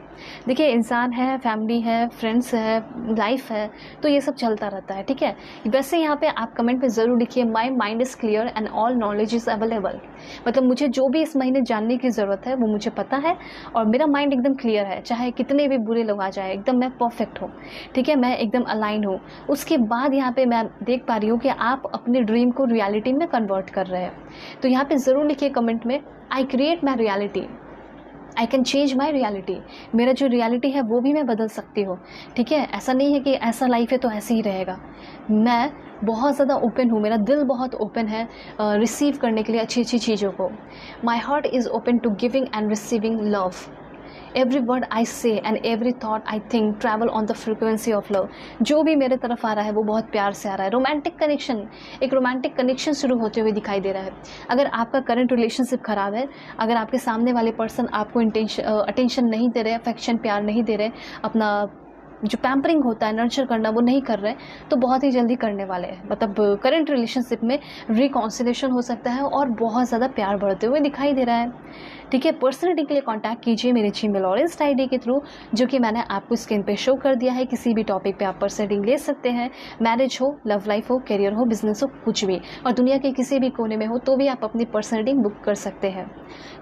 देखिए इंसान है, फैमिली है, फ्रेंड्स है, लाइफ है, तो ये सब चलता रहता है, ठीक है। वैसे यहाँ पे आप कमेंट में ज़रूर लिखिए, my mind is clear and all knowledge is available. मतलब मुझे जो भी इस महीने जानने की ज़रूरत है वो मुझे पता है और मेरा माइंड एकदम क्लियर है, चाहे कितने भी बुरे लोग आ जाए, एकदम मैं परफेक्ट हूँ, ठीक है, मैं एकदम अलाइन हूँ। उसके बाद यहाँ पे मैं देख पा रही हूँ कि आप अपने ड्रीम को रियलिटी में कन्वर्ट कर रहे हैं। तो यहाँ पे ज़रूर लिखिए कमेंट में, I create my reality, I can change my reality. मेरा जो रियलिटी है वो भी मैं बदल सकती हूँ, ठीक है। ऐसा नहीं है कि ऐसा लाइफ है तो ऐसे ही रहेगा। मैं बहुत ज़्यादा ओपन हूँ, मेरा दिल बहुत ओपन है रिसीव करने के लिए अच्छी अच्छी चीज़ों को। My heart is open to giving and receiving love. Every word I say and every thought I think travel on the frequency of love. जो भी मेरे तरफ आ रहा है वो बहुत प्यार से आ रहा है। रोमांटिक कनेक्शन, एक रोमांटिक कनेक्शन शुरू होते हुए दिखाई दे रहा है। अगर आपका करंट रिलेशनशिप ख़राब है, अगर आपके सामने वाले पर्सन आपको अटेंशन नहीं दे रहे, अफेक्शन, प्यार नहीं दे रहे, अपना जो पैम्परिंग होता है, नर्चर करना, वो नहीं कर रहे, तो बहुत ही जल्दी करने वाले हैं। मतलब करंट रिलेशनशिप में रिकॉन्सिलेशन हो सकता है और बहुत ज़्यादा प्यार बढ़ते हुए दिखाई दे रहा है, ठीक है। पर्सनल रीडिंग के लिए कांटेक्ट कीजिए मेरे जीमेल और इंस्टा आईडी के थ्रू, जो कि मैंने आपको स्क्रीन पे शो कर दिया है। किसी भी टॉपिक पे आप पर्सनल रीडिंग ले सकते हैं, मैरिज हो, लव लाइफ हो, करियर हो, बिजनेस हो, कुछ भी, और दुनिया के किसी भी कोने में हो तो भी आप अपनी पर्सनल रीडिंग बुक कर सकते हैं,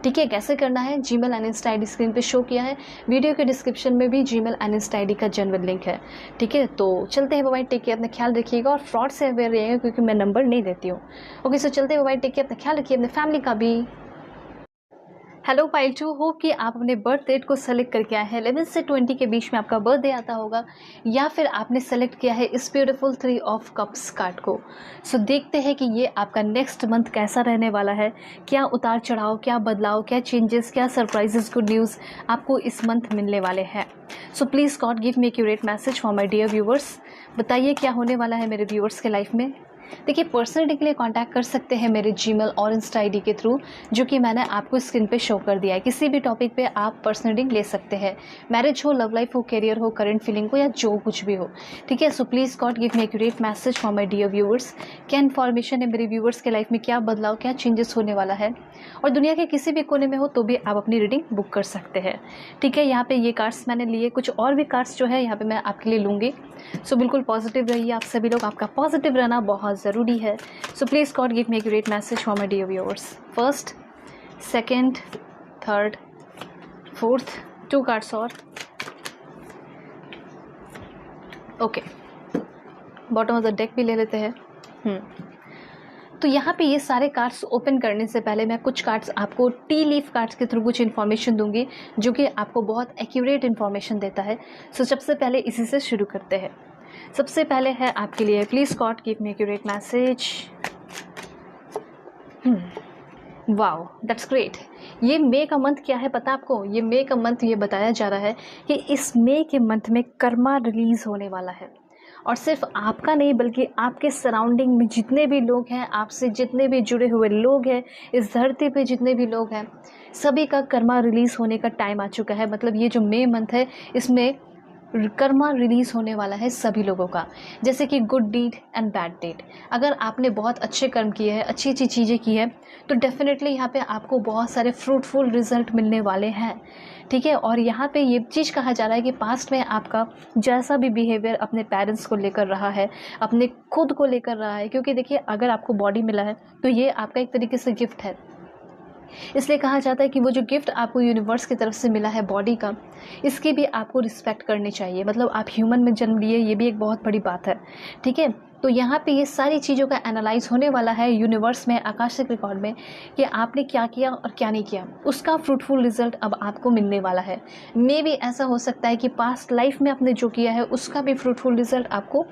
ठीक है। कैसे करना है, Gmail and Insta ID screen पे शो किया है, वीडियो के डिस्क्रिप्शन में भी जीमेल एंड इंस्टा आईडी का जेन्युइन लिंक है, ठीक है। तो चलते हैं, बाय, टेक केयर, अपना ख्याल रखिएगा और फ्रॉड से अवेयर रहिएगा, क्योंकि मैं नंबर नहीं देती हूँ। ओके, सो चलते हैं, बाय, टेक केयर, अपना ख्याल रखिए, अपने फैमिली का भी। हेलो पाइल 2, होप कि आप अपने बर्थ डेट को सेलेक्ट करके आए हैं। 11 से 20 के बीच में आपका बर्थडे आता होगा, या फिर आपने सेलेक्ट किया है इस ब्यूटीफुल 3 ऑफ कप्स कार्ड को। सो देखते हैं कि ये आपका नेक्स्ट मंथ कैसा रहने वाला है, क्या उतार चढ़ाव, क्या बदलाव, क्या चेंजेस, क्या सरप्राइजेस, गुड न्यूज़ आपको इस मंथ मिलने वाले हैं। So please God give me accurate message for my dear viewers. बताइए क्या होने वाला है मेरे व्यूवर्स के लाइफ में। देखिए, पर्सनल रीडिंग के लिए कांटेक्ट कर सकते हैं मेरे जीमेल और इंस्टा आईडी के थ्रू, जो कि मैंने आपको स्क्रीन पे शो कर दिया है। किसी भी टॉपिक पे आप पर्सनल रीडिंग ले सकते हैं, मैरिज हो, लव लाइफ हो, करियर हो, करंट फीलिंग हो, या जो कुछ भी हो। ठीक है, so please God give me accurate message for my dear viewers. क्या इन्फॉर्मेशन है मेरे व्यूअर्स के लाइफ में, क्या बदलाव, क्या चेंजेस होने वाला है। और दुनिया के किसी भी कोने में हो तो भी आप अपनी रीडिंग बुक कर सकते हैं। ठीक है, यहाँ पे ये कार्ड्स मैंने लिए, कुछ और भी कार्ड्स जो है यहाँ पे मैं आपके लिए लूँगी। सो बिल्कुल पॉजिटिव रहिए आप सभी लोग, आपका पॉजिटिव रहना बहुत ज़रूरी है। So please God give me a great message for my dear viewers. First, second, third, fourth, 2 cards और। Okay, bottom of the deck भी ले लेते हैं। तो यहाँ पे ये सारे कार्ड्स ओपन करने से पहले मैं कुछ कार्ड्स आपको टी लीफ कार्ड्स के थ्रू कुछ इन्फॉर्मेशन दूंगी, जो कि आपको बहुत एक्यूरेट इन्फॉर्मेशन देता है। सो सबसे पहले इसी से शुरू करते हैं। सबसे पहले है आपके लिए, please God give me accurate message. Wow, that's great. ये मे का मंथ क्या है पता आपको? ये मे का मंथ ये बताया जा रहा है कि इस मे के मंथ में कर्मा रिलीज़ होने वाला है। और सिर्फ आपका नहीं, बल्कि आपके सराउंडिंग में जितने भी लोग हैं, आपसे जितने भी जुड़े हुए लोग हैं, इस धरती पे जितने भी लोग हैं, सभी का कर्मा रिलीज़ होने का टाइम आ चुका है। मतलब ये जो मे मंथ है, इसमें कर्मा रिलीज़ होने वाला है सभी लोगों का। जैसे कि good deed and bad deed. अगर आपने बहुत अच्छे कर्म किए हैं, अच्छी अच्छी चीज़ें की हैं, तो डेफिनेटली यहाँ पे आपको बहुत सारे फ्रूटफुल रिजल्ट मिलने वाले हैं। ठीक है, और यहाँ पे ये चीज़ कहा जा रहा है कि पास्ट में आपका जैसा भी बिहेवियर अपने पेरेंट्स को लेकर रहा है, अपने खुद को लेकर रहा है, क्योंकि देखिए अगर आपको बॉडी मिला है तो ये आपका एक तरीके से गिफ्ट है। इसलिए कहा जाता है कि वो जो गिफ्ट आपको यूनिवर्स की तरफ से मिला है बॉडी का, इसकी भी आपको रिस्पेक्ट करनी चाहिए। मतलब आप ह्यूमन में जन्म लिए, ये भी एक बहुत बड़ी बात है। ठीक है, तो यहाँ पे ये सारी चीज़ों का एनालाइज होने वाला है यूनिवर्स में, आकाशिक रिकॉर्ड में, कि आपने क्या किया और क्या नहीं किया, उसका फ्रूटफुल रिजल्ट अब आपको मिलने वाला है। मे भी ऐसा हो सकता है कि पास्ट लाइफ में आपने जो किया है उसका भी फ्रूटफुल रिजल्ट आपको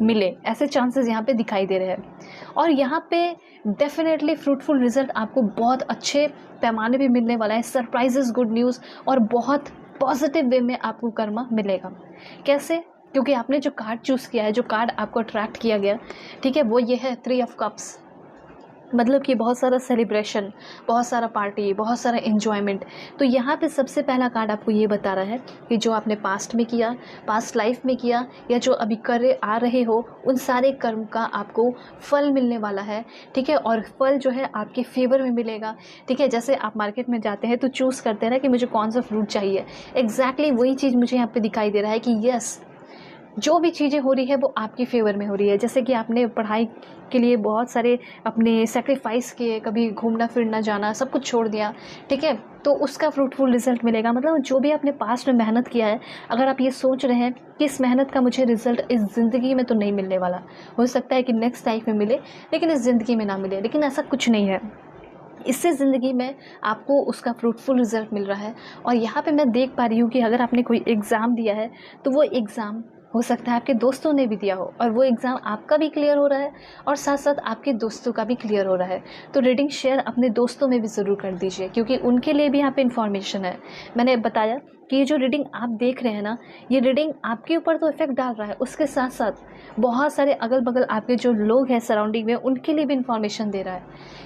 मिले, ऐसे चांसेस यहाँ पे दिखाई दे रहे हैं। और यहाँ पे डेफिनेटली फ्रूटफुल रिजल्ट आपको बहुत अच्छे पैमाने पे मिलने वाला है। सरप्राइजेस, गुड न्यूज़, और बहुत पॉजिटिव वे में आपको कर्मा मिलेगा। कैसे? क्योंकि आपने जो कार्ड चूज़ किया है, जो कार्ड आपको अट्रैक्ट किया गया, ठीक है, वो ये है 3 ऑफ कप्स। मतलब कि बहुत सारा सेलिब्रेशन, बहुत सारा पार्टी, बहुत सारा एन्जॉयमेंट। तो यहाँ पे सबसे पहला कार्ड आपको ये बता रहा है कि जो आपने पास्ट में किया, पास्ट लाइफ में किया, या जो अभी कर आ रहे हो, उन सारे कर्म का आपको फल मिलने वाला है। ठीक है, और फल जो है आपके फेवर में मिलेगा। ठीक है, जैसे आप मार्केट में जाते हैं तो चूज़ करते हैं ना कि मुझे कौन सा फ्रूट चाहिए, एग्जैक्टली वही चीज़ मुझे यहाँ पर दिखाई दे रहा है कि यस, जो भी चीज़ें हो रही है वो आपके फेवर में हो रही है। जैसे कि आपने पढ़ाई के लिए बहुत सारे अपने सेक्रीफाइस किए, कभी घूमना फिरना जाना सब कुछ छोड़ दिया, ठीक है, तो उसका फ्रूटफुल रिजल्ट मिलेगा। मतलब जो भी आपने पास्ट में मेहनत किया है, अगर आप ये सोच रहे हैं कि इस मेहनत का मुझे रिजल्ट इस ज़िंदगी में तो नहीं मिलने वाला, हो सकता है कि नेक्स्ट लाइफ में मिले, लेकिन इस ज़िंदगी में ना मिले, लेकिन ऐसा कुछ नहीं है। इससे ज़िंदगी में आपको उसका फ्रूटफुल रिजल्ट मिल रहा है। और यहाँ पे मैं देख पा रही हूँ कि अगर आपने कोई एग्ज़ाम दिया है तो वो एग्ज़ाम हो सकता है आपके दोस्तों ने भी दिया हो, और वो एग्ज़ाम आपका भी क्लियर हो रहा है और साथ साथ आपके दोस्तों का भी क्लियर हो रहा है। तो रीडिंग शेयर अपने दोस्तों में भी ज़रूर कर दीजिए, क्योंकि उनके लिए भी यहाँ पे इन्फॉर्मेशन है। मैंने बताया कि ये जो रीडिंग आप देख रहे हैं ना, ये रीडिंग आपके ऊपर तो इफेक्ट डाल रहा है, उसके साथ साथ बहुत सारे अगल बगल आपके जो लोग हैं सराउंडिंग में, उनके लिए भी इन्फॉर्मेशन दे रहा है।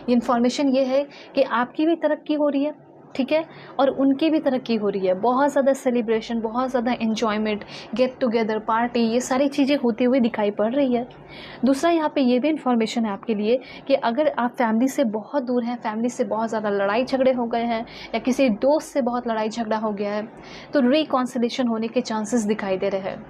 ये इन्फॉर्मेशन ये है कि आपकी भी तरक्की हो रही है, ठीक है, और उनकी भी तरक्की हो रही है। बहुत ज़्यादा सेलिब्रेशन, बहुत ज़्यादा एन्जॉयमेंट, गेट टुगेदर, पार्टी, ये सारी चीज़ें होती हुई दिखाई पड़ रही है। दूसरा यहाँ पे ये भी इन्फॉर्मेशन है आपके लिए कि अगर आप फैमिली से बहुत दूर हैं, फैमिली से बहुत ज़्यादा लड़ाई झगड़े हो गए हैं, या किसी दोस्त से बहुत लड़ाई झगड़ा हो गया है, तो रिकॉन्सिलेशन होने के चांसेस दिखाई दे रहे हैं।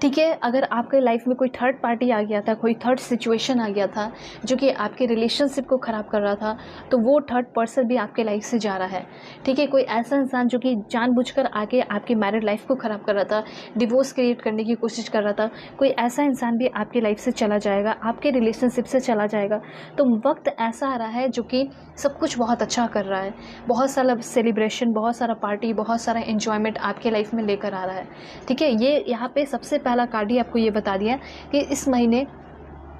ठीक है, अगर आपके लाइफ में कोई थर्ड पार्टी आ गया था, कोई थर्ड सिचुएशन आ गया था जो कि आपके रिलेशनशिप को ख़राब कर रहा था, तो वो थर्ड पर्सन भी आपके लाइफ से जा रहा है। ठीक है, कोई ऐसा इंसान जो कि जानबूझकर आके आपकी मैरिड लाइफ को ख़राब कर रहा था, डिवोर्स क्रिएट करने की कोशिश कर रहा था, कोई ऐसा इंसान भी आपकी लाइफ से चला जाएगा, आपके रिलेशनशिप से चला जाएगा। तो वक्त ऐसा आ रहा है जो कि सब कुछ बहुत अच्छा कर रहा है, बहुत सारा सेलिब्रेशन, बहुत सारा पार्टी, बहुत सारा एन्जॉयमेंट आपके लाइफ में लेकर आ रहा है। ठीक है, ये यहाँ पे सबसे पहला कार्ड ही आपको ये बता दिया कि इस महीने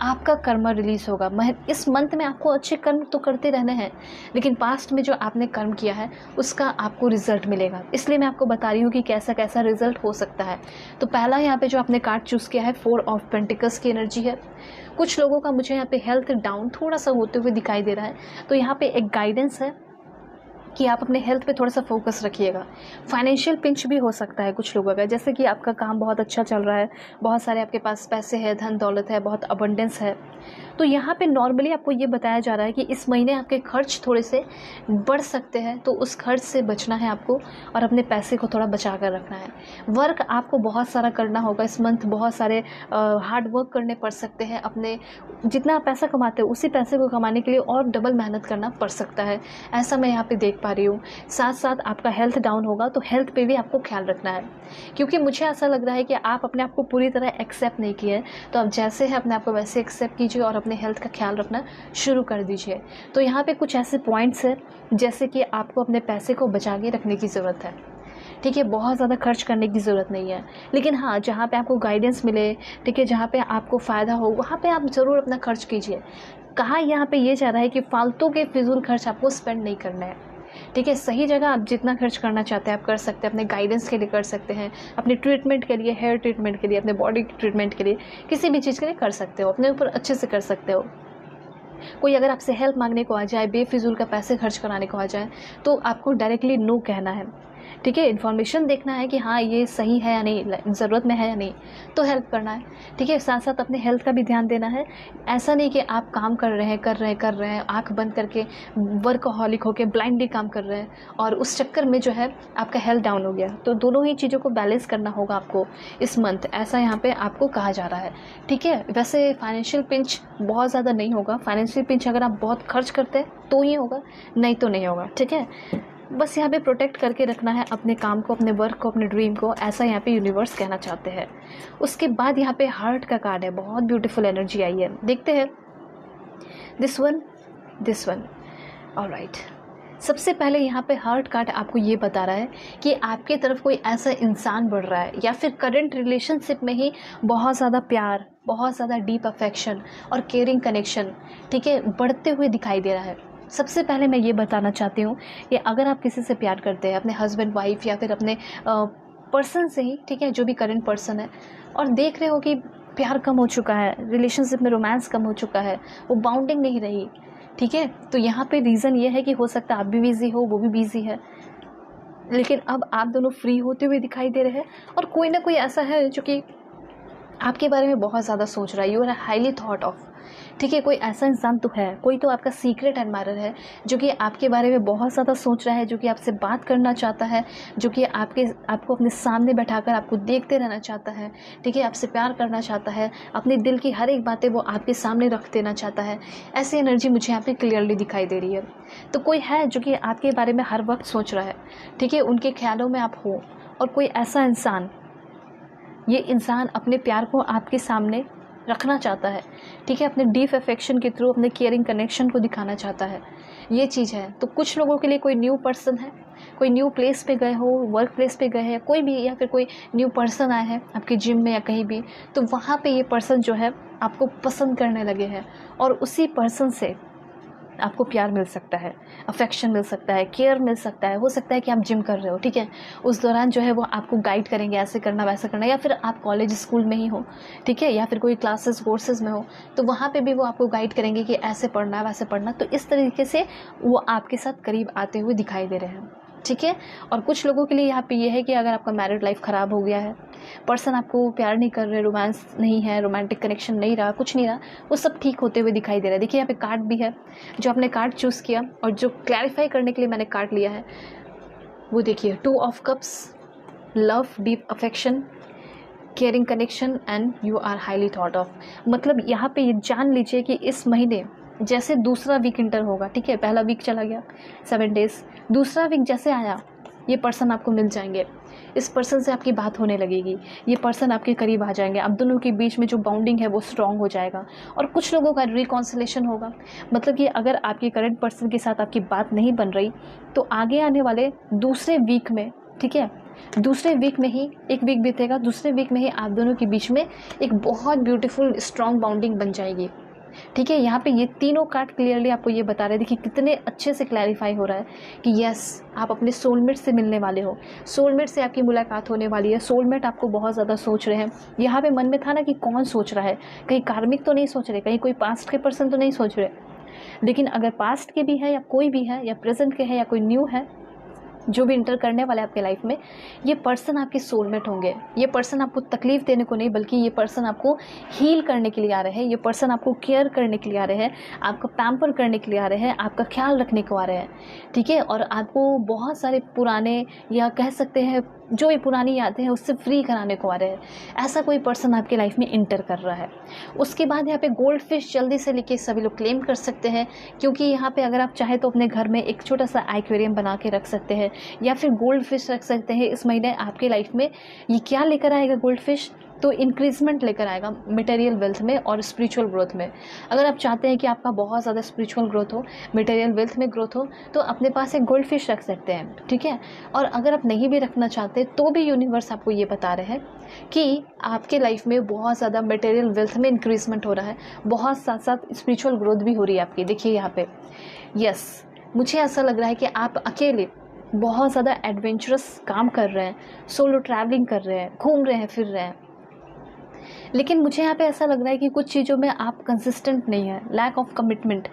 आपका कर्म रिलीज़ होगा। इस मंथ में आपको अच्छे कर्म तो करते रहने हैं, लेकिन पास्ट में जो आपने कर्म किया है उसका आपको रिजल्ट मिलेगा। इसलिए मैं आपको बता रही हूँ कि कैसा कैसा रिजल्ट हो सकता है। तो पहला यहाँ पे जो आपने कार्ड चूज़ किया है 4 ऑफ पेंटिकल्स की एनर्जी है। कुछ लोगों का मुझे यहाँ पे हेल्थ डाउन थोड़ा सा होते हुए दिखाई दे रहा है, तो यहाँ पे एक गाइडेंस है कि आप अपने हेल्थ पे थोड़ा सा फोकस रखिएगा। फाइनेंशियल पिंच भी हो सकता है कुछ लोगों का, जैसे कि आपका काम बहुत अच्छा चल रहा है, बहुत सारे आपके पास पैसे हैं, धन दौलत है, बहुत अबंडेंस है, तो यहाँ पे नॉर्मली आपको ये बताया जा रहा है कि इस महीने आपके खर्च थोड़े से बढ़ सकते हैं, तो उस खर्च से बचना है आपको और अपने पैसे को थोड़ा बचा कर रखना है। वर्क आपको बहुत सारा करना होगा इस मंथ, बहुत सारे हार्ड वर्क करने पड़ सकते हैं। अपने जितना आप पैसा कमाते हो उसी पैसे को कमाने के लिए और डबल मेहनत करना पड़ सकता है, ऐसा मैं यहाँ पे देख पा रही हूँ। साथ साथ आपका हेल्थ डाउन होगा, तो हेल्थ पे भी आपको ख्याल रखना है, क्योंकि मुझे ऐसा लग रहा है कि आप अपने आप को पूरी तरह एक्सेप्ट नहीं किए। तो आप जैसे हैं अपने आप को वैसे एक्सेप्ट कीजिए और अपने हेल्थ का ख्याल रखना शुरू कर दीजिए। तो यहाँ पे कुछ ऐसे पॉइंट्स हैं जैसे कि आपको अपने पैसे को बचा के रखने की ज़रूरत है। ठीक है, बहुत ज़्यादा खर्च करने की ज़रूरत नहीं है, लेकिन हाँ, जहाँ पे आपको गाइडेंस मिले, ठीक है, जहाँ पे आपको फ़ायदा हो, वहाँ पे आप ज़रूर अपना खर्च कीजिए। कहा यहाँ पे ये जा रहा है कि फालतू के फिजूल खर्च आपको स्पेंड नहीं करना है। ठीक है, सही जगह आप जितना खर्च करना चाहते हैं आप कर सकते हैं, अपने गाइडेंस के लिए कर सकते हैं, अपने ट्रीटमेंट के लिए, हेयर ट्रीटमेंट के लिए, अपने बॉडी ट्रीटमेंट के लिए, किसी भी चीज़ के लिए कर सकते हो, अपने ऊपर अच्छे से कर सकते हो। कोई अगर आपसे हेल्प मांगने को आ जाए, बेफिजूल का पैसे खर्च कराने को आ जाए, तो आपको डायरेक्टली नो कहना है। ठीक है, इन्फॉर्मेशन देखना है कि हाँ ये सही है या नहीं, ज़रूरत में है या नहीं, तो हेल्प करना है। ठीक है, साथ साथ अपने हेल्थ का भी ध्यान देना है। ऐसा नहीं कि आप काम कर रहे हैं आंख बंद करके वर्कहॉलिक होकर ब्लाइंडली काम कर रहे हैं और उस चक्कर में जो है आपका हेल्थ डाउन हो गया। तो दोनों ही चीज़ों को बैलेंस करना होगा आपको इस मंथ, ऐसा यहाँ पे आपको कहा जा रहा है। ठीक है, वैसे फाइनेंशियल पिंच बहुत ज़्यादा नहीं होगा। फाइनेंशियल पिंच अगर आप बहुत खर्च करते हैं तो ही होगा, नहीं तो नहीं होगा। ठीक है, बस यहाँ पे प्रोटेक्ट करके रखना है अपने काम को, अपने वर्क को, अपने ड्रीम को, ऐसा यहाँ पे यूनिवर्स कहना चाहते हैं। उसके बाद यहाँ पे हार्ट का कार्ड है, बहुत ब्यूटीफुल एनर्जी आई है, देखते हैं। This one alright. सबसे पहले यहाँ पे हार्ट कार्ड आपको ये बता रहा है कि आपकी तरफ कोई ऐसा इंसान बढ़ रहा है, या फिर करंट रिलेशनशिप में ही बहुत ज़्यादा प्यार, बहुत ज़्यादा डीप अफेक्शन और केयरिंग कनेक्शन, ठीक है, बढ़ते हुए दिखाई दे रहा है। सबसे पहले मैं ये बताना चाहती हूँ कि अगर आप किसी से प्यार करते हैं, अपने हस्बैंड वाइफ या फिर अपने पर्सन से ही, ठीक है, जो भी करंट पर्सन है, और देख रहे हो कि प्यार कम हो चुका है, रिलेशनशिप में रोमांस कम हो चुका है, वो बाउंडिंग नहीं रही, ठीक है, तो यहाँ पे रीज़न ये है कि हो सकता है आप भी बिज़ी हो, वो भी बिज़ी है, लेकिन अब आप दोनों फ्री होते हुए दिखाई दे रहे हैं और कोई ना कोई ऐसा है जो कि आपके बारे में बहुत ज़्यादा सोच रहा है। You are highly thought of. ठीक है, कोई ऐसा इंसान तो है, कोई तो आपका सीक्रेट एडमायरर है जो कि आपके बारे में बहुत ज़्यादा सोच रहा है, जो कि आपसे बात करना चाहता है, जो कि आपको अपने सामने बैठाकर आपको देखते रहना चाहता है। ठीक है, आपसे प्यार करना चाहता है, अपने दिल की हर एक बातें वो आपके सामने रख देना चाहता है। ऐसी एनर्जी मुझे यहाँ पे क्लियरली दिखाई दे रही है। तो कोई है जो कि आपके बारे में हर वक्त सोच रहा है, ठीक है, उनके ख्यालों में आप हो, और कोई ऐसा इंसान, ये इंसान अपने प्यार को आपके सामने रखना चाहता है। ठीक है, अपने डीप अफेक्शन के थ्रू अपने केयरिंग कनेक्शन को दिखाना चाहता है, ये चीज़ है। तो कुछ लोगों के लिए कोई न्यू पर्सन है, कोई न्यू प्लेस पे गए हो, वर्क प्लेस पे गए हैं, कोई भी, या फिर कोई न्यू पर्सन आए हैं आपके जिम में या कहीं भी, तो वहाँ पे ये पर्सन जो है आपको पसंद करने लगे हैं और उसी पर्सन से आपको प्यार मिल सकता है, अफेक्शन मिल सकता है, केयर मिल सकता है। हो सकता है कि आप जिम कर रहे हो, ठीक है, उस दौरान जो है वो आपको गाइड करेंगे, ऐसे करना वैसे करना, या फिर आप कॉलेज स्कूल में ही हो, ठीक है, या फिर कोई क्लासेस कोर्सेज में हो, तो वहाँ पे भी वो आपको गाइड करेंगे कि ऐसे पढ़ना है, वैसे पढ़ना। तो इस तरीके से वो आपके साथ करीब आते हुए दिखाई दे रहे हैं। ठीक है, और कुछ लोगों के लिए यहाँ पे ये है कि अगर आपका मैरिड लाइफ ख़राब हो गया है, पर्सन आपको प्यार नहीं कर रहे, रोमांस नहीं है, रोमांटिक कनेक्शन नहीं रहा, कुछ नहीं रहा, वो सब ठीक होते हुए दिखाई दे रहा है। देखिए यहाँ पे कार्ड भी है, जो आपने कार्ड चूज़ किया और जो क्लैरिफाई करने के लिए मैंने कार्ड लिया है, वो देखिए 2 of cups, love, deep affection, caring connection and you are highly thought of. मतलब यहाँ पे ये जान लीजिए कि इस महीने जैसे दूसरा वीक इंटर होगा, ठीक है, पहला वीक चला गया 7 डेज़, दूसरा वीक जैसे आया ये पर्सन आपको मिल जाएंगे, इस पर्सन से आपकी बात होने लगेगी, ये पर्सन आपके करीब आ जाएंगे, आप दोनों के बीच में जो बाउंडिंग है वो स्ट्रांग हो जाएगा और कुछ लोगों का रिकॉन्सिलेशन होगा। मतलब कि अगर आपके करंट पर्सन के साथ आपकी बात नहीं बन रही तो आगे आने वाले दूसरे वीक में, ठीक है, दूसरे वीक में ही, एक वीक बीतेगा, दूसरे वीक में ही आप दोनों के बीच में एक बहुत ब्यूटीफुल स्ट्रांग बाउंडिंग बन जाएगी। ठीक है, यहाँ पे ये तीनों कार्ड क्लियरली आपको ये बता रहे हैं। देखिए कितने अच्छे से क्लैरिफाई हो रहा है कि यस, आप अपने सोलमेट से मिलने वाले हो, सोलमेट से आपकी मुलाकात होने वाली है, सोलमेट आपको बहुत ज़्यादा सोच रहे हैं। यहाँ पे मन में था ना कि कौन सोच रहा है, कहीं कार्मिक तो नहीं सोच रहे, कहीं कोई पास्ट के पर्सन तो नहीं सोच रहे, लेकिन अगर पास्ट के भी है या कोई भी है या प्रेजेंट के है या कोई न्यू है जो भी इंटर करने वाला है आपके लाइफ में, ये पर्सन आपके सोलमेट होंगे। ये पर्सन आपको तकलीफ़ देने को नहीं, बल्कि ये पर्सन आपको हील करने के लिए आ रहे हैं, ये पर्सन आपको केयर करने के लिए आ रहे हैं, आपको पैम्पर करने के लिए आ रहे हैं, आपका ख्याल रखने को आ रहे हैं। ठीक है, और आपको बहुत सारे पुराने या कह सकते हैं जो भी पुरानी यादें हैं उससे फ्री कराने को आ रहे हैं। ऐसा कोई पर्सन आपके लाइफ में इंटर कर रहा है। उसके बाद यहाँ पे गोल्ड फिश जल्दी से लेके सभी लोग क्लेम कर सकते हैं, क्योंकि यहाँ पे अगर आप चाहें तो अपने घर में एक छोटा सा एक्वेरियम बना के रख सकते हैं या फिर गोल्ड फिश रख सकते हैं। इस महीने आपके लाइफ में ये क्या लेकर आएगा गोल्ड फिश, तो इंक्रीजमेंट लेकर आएगा मटेरियल वेल्थ में और स्पिरिचुअल ग्रोथ में। अगर आप चाहते हैं कि आपका बहुत ज़्यादा स्पिरिचुअल ग्रोथ हो, मटेरियल वेल्थ में ग्रोथ हो, तो अपने पास एक गोल्ड फिश रख सकते हैं। ठीक है, और अगर आप नहीं भी रखना चाहते तो भी यूनिवर्स आपको ये बता रहे हैं कि आपके लाइफ में बहुत ज़्यादा मटेरियल वेल्थ में इंक्रीजमेंट हो रहा है, बहुत साथ साथ स्पिरिचुअल ग्रोथ भी हो रही है आपकी। देखिए यहाँ पे यस, मुझे ऐसा लग रहा है कि आप अकेले बहुत ज़्यादा एडवेंचरस काम कर रहे हैं, सोलो ट्रैवलिंग कर रहे हैं, घूम रहे हैं, फिर रहे हैं, लेकिन मुझे यहाँ पे ऐसा लग रहा है कि कुछ चीज़ों में आप कंसिस्टेंट नहीं है, लैक ऑफ कमिटमेंट।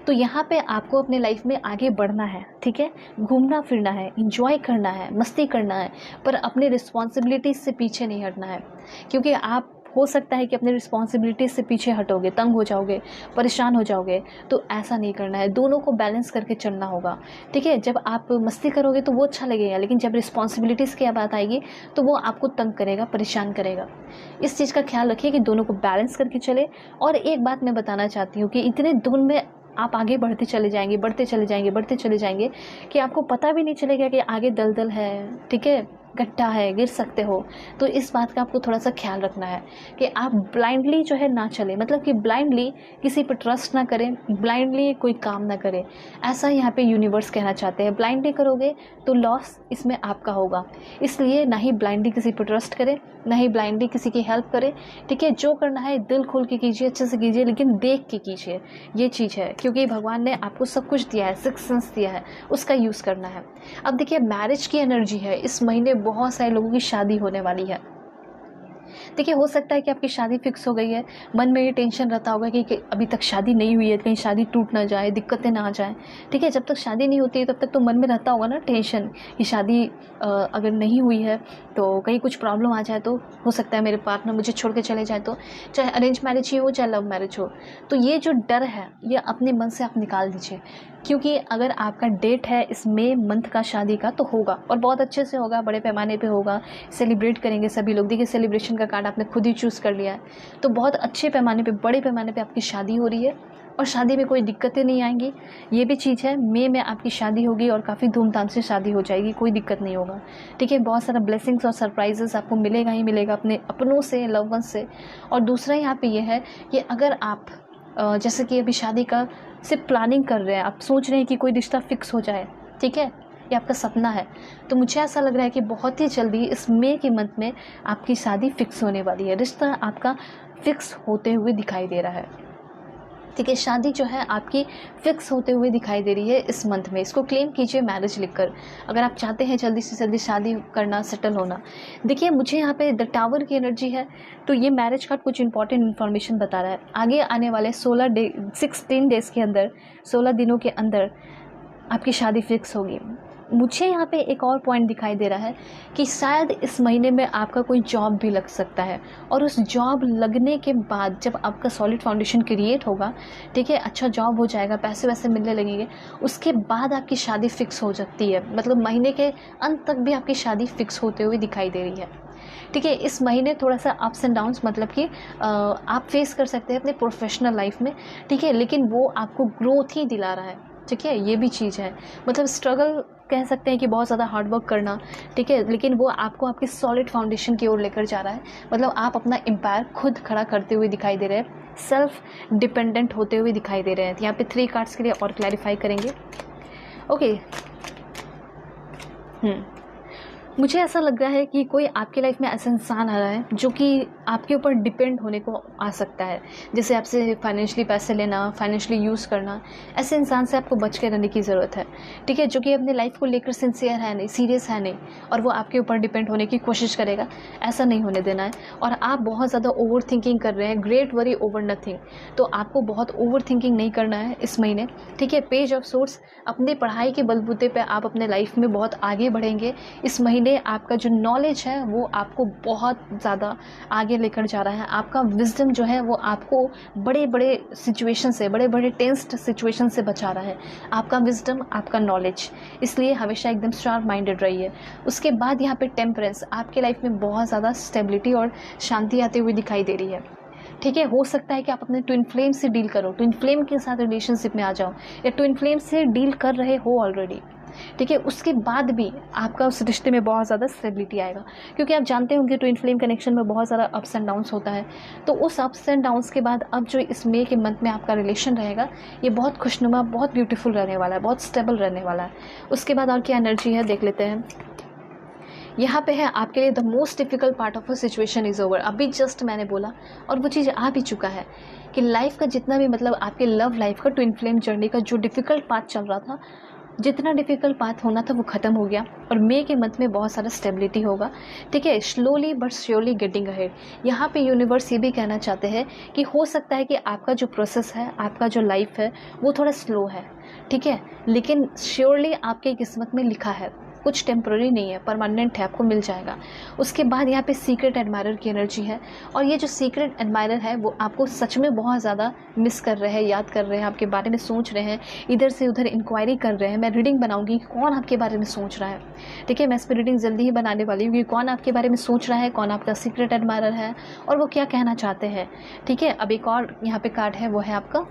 तो यहाँ पे आपको अपने लाइफ में आगे बढ़ना है, ठीक है, घूमना फिरना है, इंजॉय करना है, मस्ती करना है, पर अपने रिस्पॉन्सिबिलिटीज़ से पीछे नहीं हटना है। क्योंकि आप हो सकता है कि अपने रिस्पॉन्सिबिलिटीज़ से पीछे हटोगे, तंग हो जाओगे, परेशान हो जाओगे, तो ऐसा नहीं करना है। दोनों को बैलेंस करके चलना होगा। ठीक है, जब आप मस्ती करोगे तो वो अच्छा लगेगा, लेकिन जब रिस्पॉन्सिबिलिटीज़ की बात आएगी तो वो आपको तंग करेगा, परेशान करेगा। इस चीज़ का ख्याल रखिए कि दोनों को बैलेंस करके चले। और एक बात मैं बताना चाहती हूँ कि इतने धुन में आप आगे बढ़ते चले जाएंगे, बढ़ते चले जाएंगे, बढ़ते चले जाएंगे कि आपको पता भी नहीं चलेगा कि आगे दलदल है, ठीक है, गड्ढा है, गिर सकते हो। तो इस बात का आपको थोड़ा सा ख्याल रखना है कि आप ब्लाइंडली जो है ना चले, मतलब कि ब्लाइंडली किसी पर ट्रस्ट ना करें, ब्लाइंडली कोई काम ना करें। ऐसा यहाँ पे यूनिवर्स कहना चाहते हैं। ब्लाइंडली करोगे तो लॉस इसमें आपका होगा, इसलिए ना ही ब्लाइंडली किसी पर ट्रस्ट करें, ना ही ब्लाइंडली किसी की हेल्प करें। ठीक है, जो करना है दिल खोल के कीजिए, अच्छे से कीजिए, लेकिन देख के कीजिए। ये चीज़ है, क्योंकि भगवान ने आपको सब कुछ दिया है, सिक्स सेंस दिया है, उसका यूज़ करना है। अब देखिए मैरिज की एनर्जी है, इस महीने बहुत सारे लोगों की शादी होने वाली है। देखिए हो सकता है कि आपकी शादी फिक्स हो गई है, मन में ये टेंशन रहता होगा कि अभी तक शादी नहीं हुई है, कहीं शादी टूट ना जाए, दिक्कतें ना आ जाएं। ठीक है, जब तक शादी नहीं होती है तब तक तो मन में रहता होगा ना टेंशन कि शादी अगर नहीं हुई है तो कहीं कुछ प्रॉब्लम आ जाए, तो हो सकता है मेरे पार्टनर मुझे छोड़ के चले जाए, तो चाहे अरेंज मैरिज ही हो चाहे लव मैरिज हो। तो ये जो डर है ये अपने मन से आप निकाल दीजिए, क्योंकि अगर आपका डेट है इस मई मंथ का शादी का तो होगा, और बहुत अच्छे से होगा, बड़े पैमाने पे होगा, सेलिब्रेट करेंगे सभी लोग। देखिए सेलिब्रेशन का कार्ड आपने खुद ही चूज़ कर लिया है, तो बहुत अच्छे पैमाने पे, बड़े पैमाने पे आपकी शादी हो रही है और शादी में कोई दिक्कतें नहीं आएंगी। ये भी चीज़ है, मई में आपकी शादी होगी और काफ़ी धूमधाम से शादी हो जाएगी, कोई दिक्कत नहीं होगा। ठीक है, बहुत सारा ब्लेसिंग्स और सरप्राइजेस आपको मिलेगा ही मिलेगा अपने अपनों से, लव वंस से। और दूसरा यहाँ पे ये है कि अगर आप जैसे कि अभी शादी का सिर्फ प्लानिंग कर रहे हैं, आप सोच रहे हैं कि कोई रिश्ता फिक्स हो जाए, ठीक है, ये आपका सपना है, तो मुझे ऐसा लग रहा है कि बहुत ही जल्दी इस मई के मंथ में आपकी शादी फिक्स होने वाली है, रिश्ता आपका फिक्स होते हुए दिखाई दे रहा है। ठीक है, शादी जो है आपकी फिक्स होते हुए दिखाई दे रही है इस मंथ में। इसको क्लेम कीजिए मैरिज लिखकर, अगर आप चाहते हैं जल्दी से जल्दी शादी करना, सेटल होना। देखिए मुझे यहाँ पे द टावर की एनर्जी है, तो ये मैरिज कार्ड कुछ इंपॉर्टेंट इन्फॉर्मेशन बता रहा है। आगे आने वाले 16 डेज़ के अंदर, 16 दिनों के अंदर आपकी शादी फिक्स होगी। मुझे यहाँ पे एक और पॉइंट दिखाई दे रहा है कि शायद इस महीने में आपका कोई जॉब भी लग सकता है, और उस जॉब लगने के बाद जब आपका सॉलिड फाउंडेशन क्रिएट होगा, ठीक है, अच्छा जॉब हो जाएगा, पैसे वैसे मिलने लगेंगे, उसके बाद आपकी शादी फिक्स हो सकती है। मतलब महीने के अंत तक भी आपकी शादी फिक्स होते हुए दिखाई दे रही है। ठीक है, इस महीने थोड़ा सा अप्स एंड डाउन्स मतलब कि आप फेस कर सकते हैं अपने प्रोफेशनल लाइफ में, ठीक है, लेकिन वो आपको ग्रोथ ही दिला रहा है, ठीक है, ये भी चीज़ है। मतलब स्ट्रगल कह सकते हैं कि बहुत ज़्यादा हार्ड वर्क करना, ठीक है, लेकिन वो आपको आपकी सॉलिड फाउंडेशन की ओर लेकर जा रहा है। मतलब आप अपना एम्पायर खुद खड़ा करते हुए दिखाई दे रहे हैं, सेल्फ डिपेंडेंट होते हुए दिखाई दे रहे हैं। यहाँ पे 3 कार्ड्स के लिए और क्लैरिफाई करेंगे। ओके, मुझे ऐसा लग रहा है कि कोई आपके लाइफ में ऐसा इंसान आ रहा है जो कि आपके ऊपर डिपेंड होने को आ सकता है, जैसे आपसे फाइनेंशियली पैसे लेना, फाइनेंशियली यूज़ करना। ऐसे इंसान से आपको बच के रहने की ज़रूरत है, ठीक है, जो कि अपने लाइफ को लेकर सिंसियर है नहीं, सीरियस है नहीं, और वो आपके ऊपर डिपेंड होने की कोशिश करेगा। ऐसा नहीं होने देना है। और आप बहुत ज़्यादा ओवर थिंकिंग कर रहे हैं, ग्रेट वरी ओवर नथिंग, तो आपको बहुत ओवर थिंकिंग नहीं करना है इस महीने, ठीक है। पेज ऑफ सोर्स, अपनी पढ़ाई के बलबूते पर आप अपने लाइफ में बहुत आगे बढ़ेंगे। इस महीने आपका जो नॉलेज है वो आपको बहुत ज़्यादा आगे लेकर जा रहा है। आपका विजडम जो है वो आपको बड़े बड़े सिचुएशन से, बड़े बड़े टेंस्ड सिचुएशन से बचा रहा है। आपका विजडम, आपका नॉलेज, इसलिए हमेशा एकदम शार्प माइंडेड रहिए। उसके बाद यहाँ पे टेम्परेंस, आपके लाइफ में बहुत ज़्यादा स्टेबिलिटी और शांति आते हुए दिखाई दे रही है, ठीक है। हो सकता है कि आप अपने ट्विन फ्लेम से डील करो, ट्विन फ्लेम के साथ रिलेशनशिप में आ जाओ, या ट्विन फ्लेम से डील कर रहे हो ऑलरेडी, ठीक है। उसके बाद भी आपका उस रिश्ते में बहुत ज़्यादा स्टेबिलिटी आएगा, क्योंकि आप जानते होंगे ट्विन फ्लेम कनेक्शन में बहुत ज़्यादा अप्स एंड डाउन्स होता है। तो उस अप्स एंड डाउन्स के बाद अब जो इस मई के मंथ में आपका रिलेशन रहेगा ये बहुत खुशनुमा, बहुत ब्यूटीफुल रहने वाला है, बहुत स्टेबल रहने वाला है। उसके बाद और क्या एनर्जी है देख लेते हैं। यहाँ पे है आपके लिए the most difficult part of a situation is over. अभी जस्ट मैंने बोला और वो चीज़ आ भी चुका है कि लाइफ का जितना भी, मतलब आपके लव लाइफ का, ट्विन फ्लेम जर्नी का जो डिफ़िकल्ट पार्ट चल रहा था, जितना डिफ़िकल्ट पाथ होना था वो ख़त्म हो गया, और मई के मंथ में बहुत सारा स्टेबिलिटी होगा, ठीक है। Slowly but surely getting ahead. यहाँ पे यूनिवर्स ये भी कहना चाहते हैं कि हो सकता है कि आपका जो प्रोसेस है, आपका जो लाइफ है वो थोड़ा स्लो है, ठीक है, लेकिन श्योरली आपके किस्मत में लिखा है, कुछ टेम्प्रेरी नहीं है, परमानेंट है, आपको मिल जाएगा। उसके बाद यहाँ पे सीक्रेट एडमायरर की एनर्जी है, और ये जो सीक्रेट एडमायरर है वो आपको सच में बहुत ज़्यादा मिस कर रहे हैं, याद कर रहे हैं, आपके बारे में सोच रहे हैं, इधर से उधर इंक्वायरी कर रहे हैं। मैं रीडिंग बनाऊंगी कि कौन आपके बारे में सोच रहा है, ठीक है। मैं इस पर रीडिंग जल्दी ही बनाने वाली हूँ कि कौन आपके बारे में सोच रहा है, कौन आपका सीक्रेट एडमायरर है, और वो क्या कहना चाहते हैं, ठीक है। अब एक और यहाँ पे कार्ड है, वो है आपका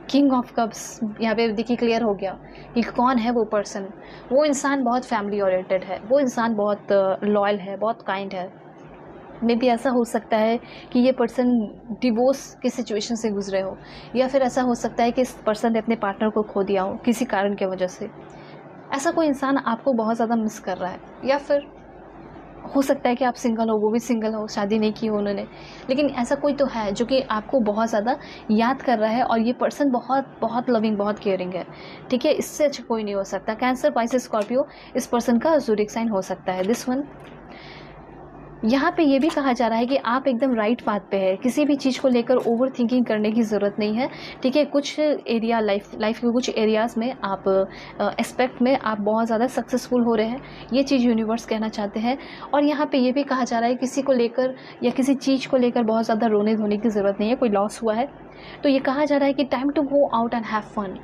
किंग ऑफ कप्स। यहाँ पे देखिए क्लियर हो गया कि कौन है वो पर्सन। वो इंसान बहुत फैमिली ओरिएंटेड है, वो इंसान बहुत लॉयल है, बहुत काइंड है। मे भी ऐसा हो सकता है कि ये पर्सन डिवोर्स की सिचुएशन से गुजरे हो, या फिर ऐसा हो सकता है कि इस पर्सन ने अपने पार्टनर को खो दिया हो किसी कारण की वजह से। ऐसा कोई इंसान आपको बहुत ज़्यादा मिस कर रहा है, या फिर हो सकता है कि आप सिंगल हो, वो भी सिंगल हो, शादी नहीं की हो उन्होंने, लेकिन ऐसा कोई तो है जो कि आपको बहुत ज़्यादा याद कर रहा है, और ये पर्सन बहुत बहुत लविंग, बहुत केयरिंग है, ठीक है। इससे अच्छा कोई नहीं हो सकता। कैंसर, पाइसेस, स्कॉर्पियो इस पर्सन का ज़ोडिएक साइन हो सकता है, दिस वन। यहाँ पे ये भी कहा जा रहा है कि आप एकदम राइट पाथ पे है, किसी भी चीज़ को लेकर ओवर थिंकिंग करने की ज़रूरत नहीं है, ठीक है। कुछ एरिया लाइफ के कुछ एरियाज़ में आप एस्पेक्ट में आप बहुत ज़्यादा सक्सेसफुल हो रहे हैं, ये चीज़ यूनिवर्स कहना चाहते हैं। और यहाँ पे ये भी कहा जा रहा है किसी को लेकर या किसी चीज़ को लेकर बहुत ज़्यादा रोने धोने की ज़रूरत नहीं है। कोई लॉस हुआ है तो ये कहा जा रहा है कि time to go out and have fun,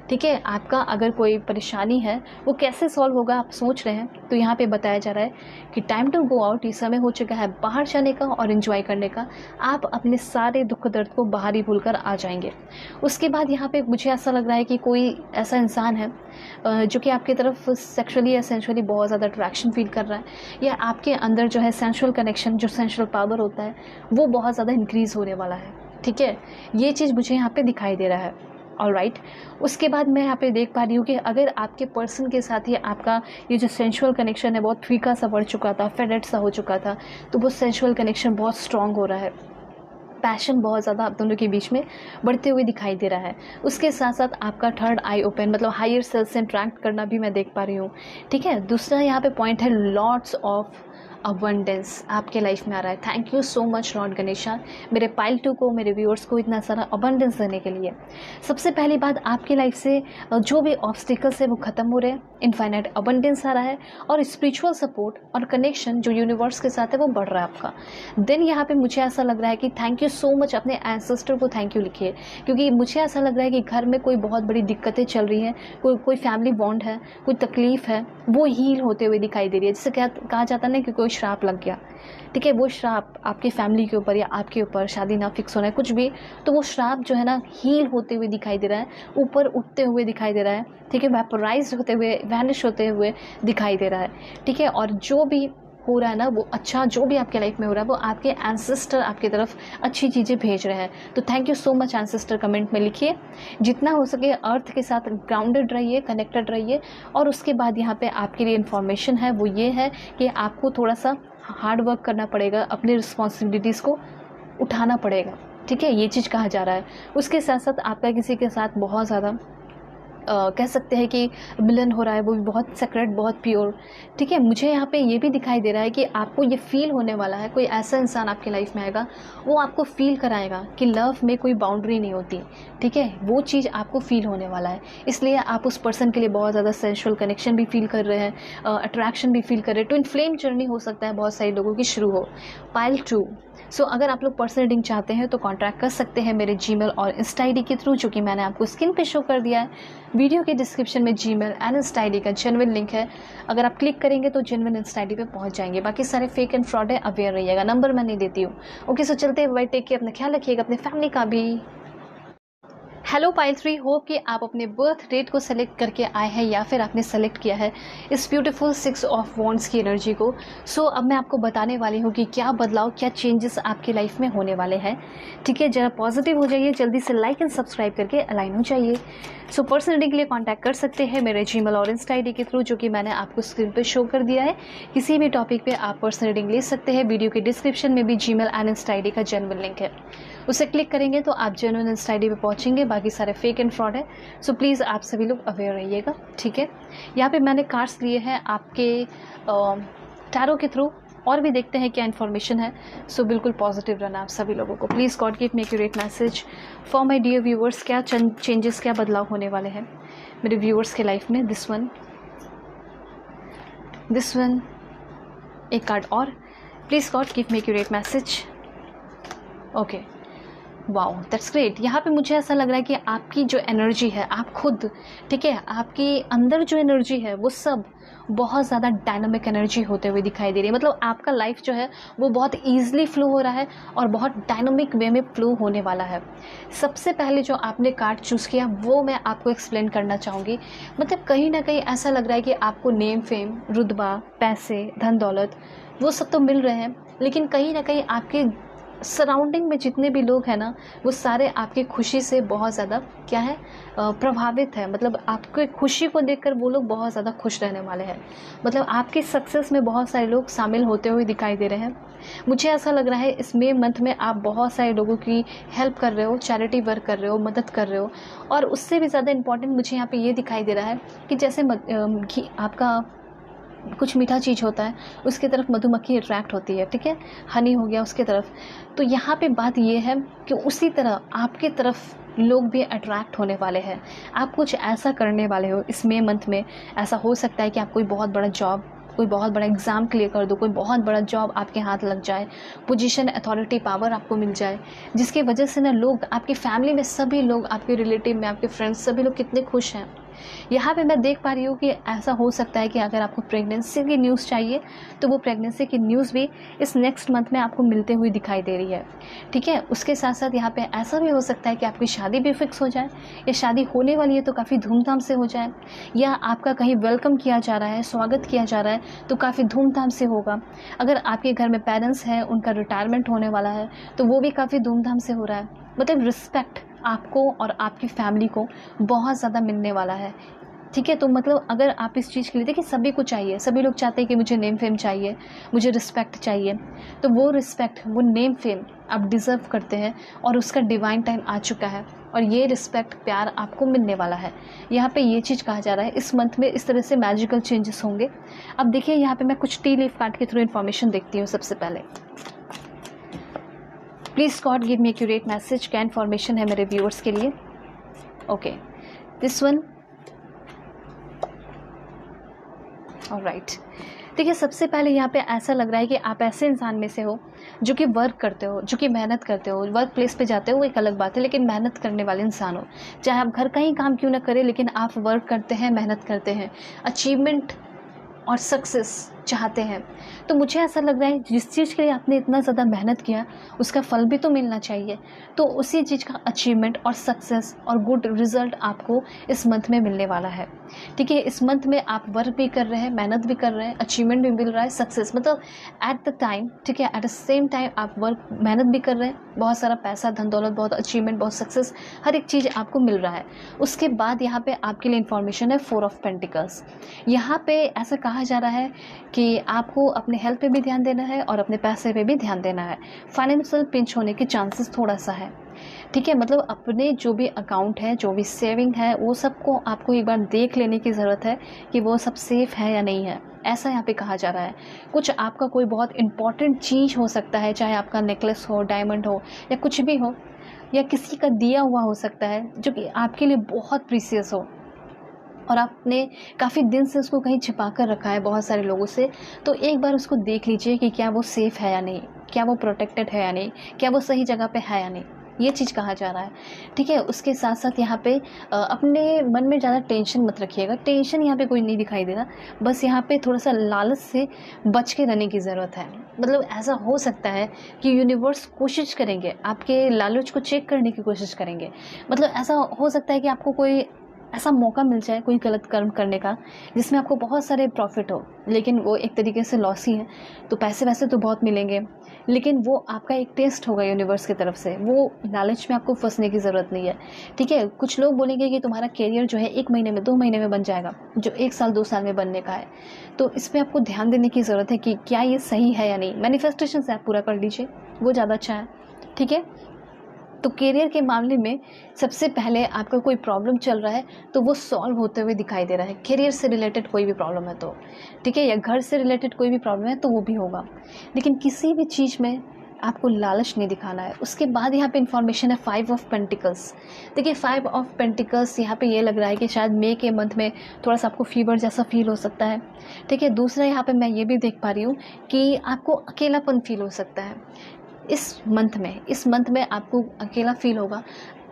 ठीक है। आपका अगर कोई परेशानी है वो कैसे सॉल्व होगा आप सोच रहे हैं, तो यहाँ पे बताया जा रहा है कि टाइम टू गो आउट, ये समय हो चुका है बाहर जाने का और एंजॉय करने का। आप अपने सारे दुख दर्द को बाहर ही भूल कर आ जाएंगे। उसके बाद यहाँ पे मुझे ऐसा लग रहा है कि कोई ऐसा इंसान है जो कि आपकी तरफ सेक्सुअली या सेंशुअली बहुत ज़्यादा अट्रैक्शन फील कर रहा है, या आपके अंदर जो है सेंशुअल कनेक्शन, जो सेंशुअल पावर होता है वो बहुत ज़्यादा इंक्रीज़ होने वाला है, ठीक है। ये चीज़ मुझे यहाँ पे दिखाई दे रहा है, ऑलराइट। उसके बाद मैं यहाँ पे देख पा रही हूँ कि अगर आपके पर्सन के साथ ही आपका ये जो सेंशुअल कनेक्शन है बहुत फीका सा बढ़ चुका था, फेडेड सा हो चुका था, तो वो सेंशुअल कनेक्शन बहुत स्ट्रॉन्ग हो रहा है। पैशन बहुत ज़्यादा आप दोनों के बीच में बढ़ते हुए दिखाई दे रहा है। उसके साथ साथ आपका थर्ड आई ओपन, मतलब हायर सेल्फ से इंटरेक्ट करना भी मैं देख पा रही हूँ, ठीक है। दूसरा यहाँ पे पॉइंट है लॉट्स ऑफ अबंडेंस आपके लाइफ में आ रहा है। Thank you so much Lord Ganesha, मेरे पाइल 2 को, मेरे व्यूअर्स को इतना सारा अबंडेंस देने के लिए। सबसे पहली बात, आपकी लाइफ से जो भी ऑब्स्टिकल्स है वो ख़त्म हो रहे हैं, इनफाइनाइट अबंडेंस आ रहा है, और स्पिरिचुअल सपोर्ट और कनेक्शन जो यूनिवर्स के साथ है वो बढ़ रहा है आपका। देन यहाँ पे मुझे ऐसा लग रहा है कि थैंक यू सो मच, अपने एंसेस्टर को थैंक यू लिखिए, क्योंकि मुझे ऐसा लग रहा है कि घर में कोई बहुत बड़ी दिक्कतें चल रही हैं, कोई फैमिली बॉन्ड है, कोई तकलीफ़ है, वो हील होते हुए दिखाई दे रही है। जिसे कहा जाता है ना कि कोई कोई श्राप लग गया, ठीक है, वो श्राप आपकी फैमिली के ऊपर या आपके ऊपर, शादी ना फिक्स होना है, कुछ भी, तो वो श्राप जो है ना हील होते हुए दिखाई दे रहा है, ऊपर उठते हुए दिखाई दे रहा है, ठीक है, वेपोराइज होते हुए, वैनिश होते हुए दिखाई दे रहा है, ठीक है। और जो भी हो रहा है ना वो अच्छा, जो भी आपके लाइफ में हो रहा है वो आपके एंसेस्टर आपकी तरफ अच्छी चीज़ें भेज रहे हैं। तो thank you so much ancestor, comment में लिखिए। जितना हो सके अर्थ के साथ ग्राउंडेड रहिए, कनेक्टेड रहिए। और उसके बाद यहाँ पे आपके लिए इन्फॉर्मेशन है, वो ये है कि आपको थोड़ा सा हार्ड वर्क करना पड़ेगा, अपनी रिस्पॉन्सिबिलिटीज़ को उठाना पड़ेगा, ठीक है, ये चीज़ कहा जा रहा है। उसके साथ साथ आपका किसी के साथ बहुत ज़्यादा कह सकते हैं कि मिलन हो रहा है, वो भी बहुत सेक्रेट, बहुत प्योर, ठीक है। मुझे यहाँ पे ये भी दिखाई दे रहा है कि आपको ये फील होने वाला है, कोई ऐसा इंसान आपकी लाइफ में आएगा, वो आपको फील कराएगा कि लव में कोई बाउंड्री नहीं होती, ठीक है, वो चीज़ आपको फील होने वाला है। इसलिए आप उस पर्सन के लिए बहुत ज़्यादा सेंशुअल कनेक्शन भी फील कर रहे हैं, अट्रैक्शन भी फील कर रहे हैं। ट्विन फ्लेम जर्नी हो सकता है बहुत सारे लोगों की शुरू हो। पाइल 2, सो अगर आप लोग पर्सनल रीडिंग चाहते हैं तो कॉन्टैक्ट कर सकते हैं मेरे जीमेल और इंस्टा आईडी के थ्रू, जो कि मैंने आपको स्क्रीन पे शो कर दिया है। वीडियो के डिस्क्रिप्शन में जीमेल एंड इंस्टा आईडी का जेन्युइन लिंक है, अगर आप क्लिक करेंगे तो जेन्युइन इंस्टा आईडी पे पहुंच जाएंगे। बाकी सारे फेक एंड फ्रॉड है, अवेयर रहिएगा, नंबर मैं नहीं देती हूँ। ओके, सो चलते हैं, बाय, टेक केयर, अपना ख्याल रखिएगा, अपने फैमिली का भी। हेलो पाइल 3, होप कि आप अपने बर्थ डेट को सेलेक्ट करके आए हैं या फिर आपने सेलेक्ट किया है इस ब्यूटीफुल 6 ऑफ वॉन्ड्स की एनर्जी को। सो अब मैं आपको बताने वाली हूँ कि क्या बदलाव, क्या चेंजेस आपकी लाइफ में होने वाले हैं, ठीक है। जरा पॉजिटिव हो जाइए, जल्दी से लाइक एंड सब्सक्राइब करके अलाइन हो जाइए। सो पर्सनल रीडिंग के लिए कॉन्टैक्ट कर सकते हैं मेरे जीमेल और इंस्टा आईडी के थ्रू, जो कि मैंने आपको स्क्रीन पर शो कर दिया है। किसी भी टॉपिक पे आप पर्सनल रीडिंग ले सकते हैं। वीडियो के डिस्क्रिप्शन में भी जीमेल एंड इंस्टा आईडी का जेन्युइन लिंक है, उसे क्लिक करेंगे तो आप जेन्युइन इंस्टा आईडी पे पहुंचेंगे। बाकी सारे फेक एंड फ्रॉड है, सो प्लीज़ आप सभी लोग अवेयर रहिएगा, ठीक है। यहाँ पे मैंने कार्ड्स लिए हैं आपके टैरो के थ्रू, और भी देखते हैं क्या इन्फॉर्मेशन है। सो बिल्कुल पॉजिटिव रहना आप सभी लोगों को। Please God give me accurate message for my dear viewers. क्या चेंजेस, क्या बदलाव होने वाले हैं मेरे व्यूअर्स के लाइफ में। दिस वन, एक कार्ड और, please God give me accurate message. Okay, wow, that's great. यहाँ पे मुझे ऐसा लग रहा है कि आपकी जो एनर्जी है, आप खुद, ठीक है, आपके अंदर जो एनर्जी है वो सब बहुत ज़्यादा डायनामिक एनर्जी होते हुए दिखाई दे रही है। मतलब आपका लाइफ जो है वो बहुत ईजिली फ्लो हो रहा है और बहुत डायनामिक वे में फ्लो होने वाला है। सबसे पहले जो आपने कार्ड चूज़ किया वो मैं आपको एक्सप्लेन करना चाहूँगी। मतलब कहीं ना कहीं ऐसा लग रहा है कि आपको नेम, फेम, रुतबा, पैसे, धन दौलत, वो सब तो मिल रहे हैं, लेकिन कहीं ना कहीं आपके सराउंडिंग में जितने भी लोग हैं ना, वो सारे आपकी खुशी से बहुत ज़्यादा क्या है, प्रभावित है। मतलब आपके खुशी को देखकर वो लोग बहुत ज़्यादा खुश रहने वाले हैं। मतलब आपके सक्सेस में बहुत सारे लोग शामिल होते हुए दिखाई दे रहे हैं। मुझे ऐसा लग रहा है इस मई मंथ में आप बहुत सारे लोगों की हेल्प कर रहे हो, चैरिटी वर्क कर रहे हो, मदद कर रहे हो। और उससे भी ज़्यादा इम्पॉर्टेंट मुझे यहाँ पे ये दिखाई दे रहा है कि जैसे आपका कुछ मीठा चीज़ होता है, उसकी तरफ मधुमक्खी अट्रैक्ट होती है, ठीक है, हनी हो गया उसके तरफ। तो यहाँ पे बात ये है कि उसी तरह आपके तरफ लोग भी अट्रैक्ट होने वाले हैं। आप कुछ ऐसा करने वाले हो इस मई मंथ में। ऐसा हो सकता है कि आप कोई बहुत बड़ा जॉब, कोई बहुत बड़ा एग्ज़ाम क्लियर कर दो, कोई बहुत बड़ा जॉब आपके हाथ लग जाए, पोजीशन, अथॉरिटी, पावर आपको मिल जाए, जिसकी वजह से ना लोग, आपकी फैमिली में सभी लोग, आपके रिलेटिव में, आपके फ्रेंड्स, सभी लोग कितने खुश हैं। यहाँ पे मैं देख पा रही हूँ कि ऐसा हो सकता है कि अगर आपको प्रेगनेंसी की न्यूज़ चाहिए तो वो प्रेगनेंसी की न्यूज़ भी इस नेक्स्ट मंथ में आपको मिलते हुए दिखाई दे रही है, ठीक है। उसके साथ साथ यहाँ पे ऐसा भी हो सकता है कि आपकी शादी भी फिक्स हो जाए, या शादी होने वाली है तो काफ़ी धूमधाम से हो जाए, या आपका कहीं वेलकम किया जा रहा है, स्वागत किया जा रहा है तो काफ़ी धूमधाम से होगा। अगर आपके घर में पेरेंट्स हैं, उनका रिटायरमेंट होने वाला है तो वो भी काफ़ी धूमधाम से हो रहा है। मतलब रिस्पेक्ट आपको और आपकी फैमिली को बहुत ज़्यादा मिलने वाला है, ठीक है। तो मतलब अगर आप इस चीज़ के लिए, देखिए सभी को चाहिए, सभी लोग चाहते हैं कि मुझे नेम फेम चाहिए, मुझे रिस्पेक्ट चाहिए, तो वो रिस्पेक्ट, वो नेम फेम आप डिज़र्व करते हैं और उसका डिवाइन टाइम आ चुका है और ये रिस्पेक्ट, प्यार आपको मिलने वाला है। यहाँ पे ये चीज़ कहा जा रहा है इस मंथ में इस तरह से मैजिकल चेंजेस होंगे। अब देखिए यहाँ पे मैं कुछ टी लीफ कार्ड के थ्रू इन्फॉर्मेशन देखती हूँ। सबसे पहले please God give me accurate message, क्या इन्फॉर्मेशन है मेरे व्यूअर्स के लिए। Okay, this one, alright. देखिए सबसे पहले यहाँ पे ऐसा लग रहा है कि आप ऐसे इंसान में से हो जो कि वर्क करते हो, जो कि मेहनत करते हो। वर्क प्लेस पे जाते हो वो एक अलग बात है, लेकिन मेहनत करने वाले इंसान हो। चाहे आप घर का ही काम क्यों ना करें, लेकिन आप वर्क करते हैं, मेहनत करते हैं। अचीवमेंट और सक्सेस चाहते हैं। तो मुझे ऐसा लग रहा है जिस चीज़ के लिए आपने इतना ज़्यादा मेहनत किया उसका फल भी तो मिलना चाहिए। तो उसी चीज़ का अचीवमेंट और सक्सेस और गुड रिज़ल्ट आपको इस मंथ में मिलने वाला है। ठीक है, इस मंथ में आप वर्क भी कर रहे हैं, मेहनत भी कर रहे हैं, अचीवमेंट भी मिल रहा है, सक्सेस मतलब एट द टाइम, ठीक है, एट द सेम टाइम आप वर्क मेहनत भी कर रहे हैं, बहुत सारा पैसा, धन दौलत, बहुत अचीवमेंट, बहुत सक्सेस, हर एक चीज़ आपको मिल रहा है। उसके बाद यहाँ पे आपके लिए इन्फॉर्मेशन है 4 ऑफ पेंटिकल्स। यहाँ पे ऐसा कहा जा रहा है कि आपको अपने हेल्थ पे भी ध्यान देना है और अपने पैसे पे भी ध्यान देना है। फाइनेंशियल पिंच होने के चांसेस थोड़ा सा है। ठीक है, मतलब अपने जो भी अकाउंट है, जो भी सेविंग है, वो सबको आपको एक बार देख लेने की ज़रूरत है कि वो सब सेफ़ है या नहीं है, ऐसा यहाँ पे कहा जा रहा है। कुछ आपका कोई बहुत इंपॉर्टेंट चीज़ हो सकता है, चाहे आपका नेकलेस हो, डायमंड हो या कुछ भी हो, या किसी का दिया हुआ हो सकता है जो कि आपके लिए बहुत प्रीसियस हो और आपने काफ़ी दिन से उसको कहीं छिपा कर रखा है बहुत सारे लोगों से। तो एक बार उसको देख लीजिए कि क्या वो सेफ़ है या नहीं, क्या वो प्रोटेक्टेड है या नहीं, क्या वो सही जगह पे है या नहीं, ये चीज़ कहा जा रहा है। ठीक है, उसके साथ साथ यहाँ पे अपने मन में ज़्यादा टेंशन मत रखिएगा। टेंशन यहाँ पे कोई नहीं दिखाई दे रहा, बस यहाँ पे थोड़ा सा लालच से बच के रहने की ज़रूरत है। मतलब ऐसा हो सकता है कि यूनिवर्स कोशिश करेंगे, आपके लालच को चेक करने की कोशिश करेंगे। मतलब ऐसा हो सकता है कि आपको कोई ऐसा मौका मिल जाए कोई गलत कर्म करने का जिसमें आपको बहुत सारे प्रॉफिट हो, लेकिन वो एक तरीके से लॉस ही है। तो पैसे वैसे तो बहुत मिलेंगे, लेकिन वो आपका एक टेस्ट होगा यूनिवर्स की तरफ से। वो लालच में आपको फंसने की ज़रूरत नहीं है। ठीक है, कुछ लोग बोलेंगे कि तुम्हारा कैरियर जो है 1 महीने में, 2 महीने में बन जाएगा, जो 1 साल 2 साल में बनने का है। तो इसमें आपको ध्यान देने की ज़रूरत है कि क्या ये सही है या नहीं। मैनिफेस्टेशन से आप पूरा कर लीजिए, वो ज़्यादा अच्छा है। ठीक है, तो करियर के मामले में सबसे पहले आपका कोई प्रॉब्लम चल रहा है तो वो सॉल्व होते हुए दिखाई दे रहा है। करियर से रिलेटेड कोई भी प्रॉब्लम है तो, ठीक है, या घर से रिलेटेड कोई भी प्रॉब्लम है तो वो भी होगा, लेकिन किसी भी चीज़ में आपको लालच नहीं दिखाना है। उसके बाद यहाँ पे इन्फॉर्मेशन है 5 ऑफ पेंटिकल्स। देखिए 5 ऑफ पेंटिकल्स यहाँ पे ये लग रहा है कि शायद मई के मंथ में थोड़ा सा आपको फीवर जैसा फील हो सकता है। ठीक है, दूसरा यहाँ पे मैं ये भी देख पा रही हूँ कि आपको अकेलापन फील हो सकता है इस मंथ में आपको अकेला फील होगा।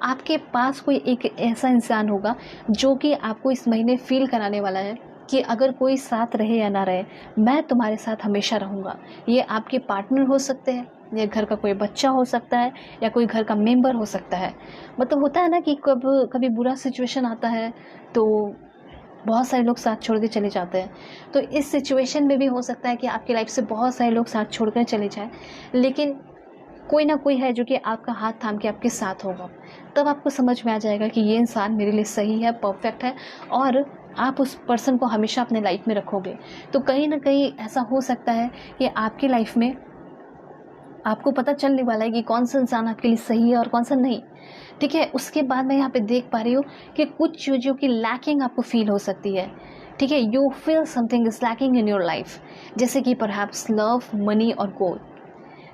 आपके पास कोई एक ऐसा इंसान होगा जो कि आपको इस महीने फील कराने वाला है कि अगर कोई साथ रहे या ना रहे, मैं तुम्हारे साथ हमेशा रहूँगा। ये आपके पार्टनर हो सकते हैं, ये घर का कोई बच्चा हो सकता है, या कोई घर का मेंबर हो सकता है। मतलब होता है ना कि कभी बुरा सिचुएशन आता है तो बहुत सारे लोग साथ छोड़ के चले जाते हैं। तो इस सिचुएशन में भी हो सकता है कि आपकी लाइफ से बहुत सारे लोग साथ छोड़ कर चले जाएँ, लेकिन कोई ना कोई है जो कि आपका हाथ थाम के आपके साथ होगा। तब आपको समझ में आ जाएगा कि ये इंसान मेरे लिए सही है, परफेक्ट है, और आप उस पर्सन को हमेशा अपने लाइफ में रखोगे। तो कहीं ना कहीं ऐसा हो सकता है कि आपकी लाइफ में आपको पता चलने वाला है कि कौन सा इंसान आपके लिए सही है और कौन सा नहीं। ठीक है, उसके बाद मैं यहाँ पे देख पा रही हूँ कि कुछ चीज़ों की लैकिंग आपको फील हो सकती है। ठीक है, you feel something is lacking in your life, जैसे कि परहैप्स लव, मनी और गोल।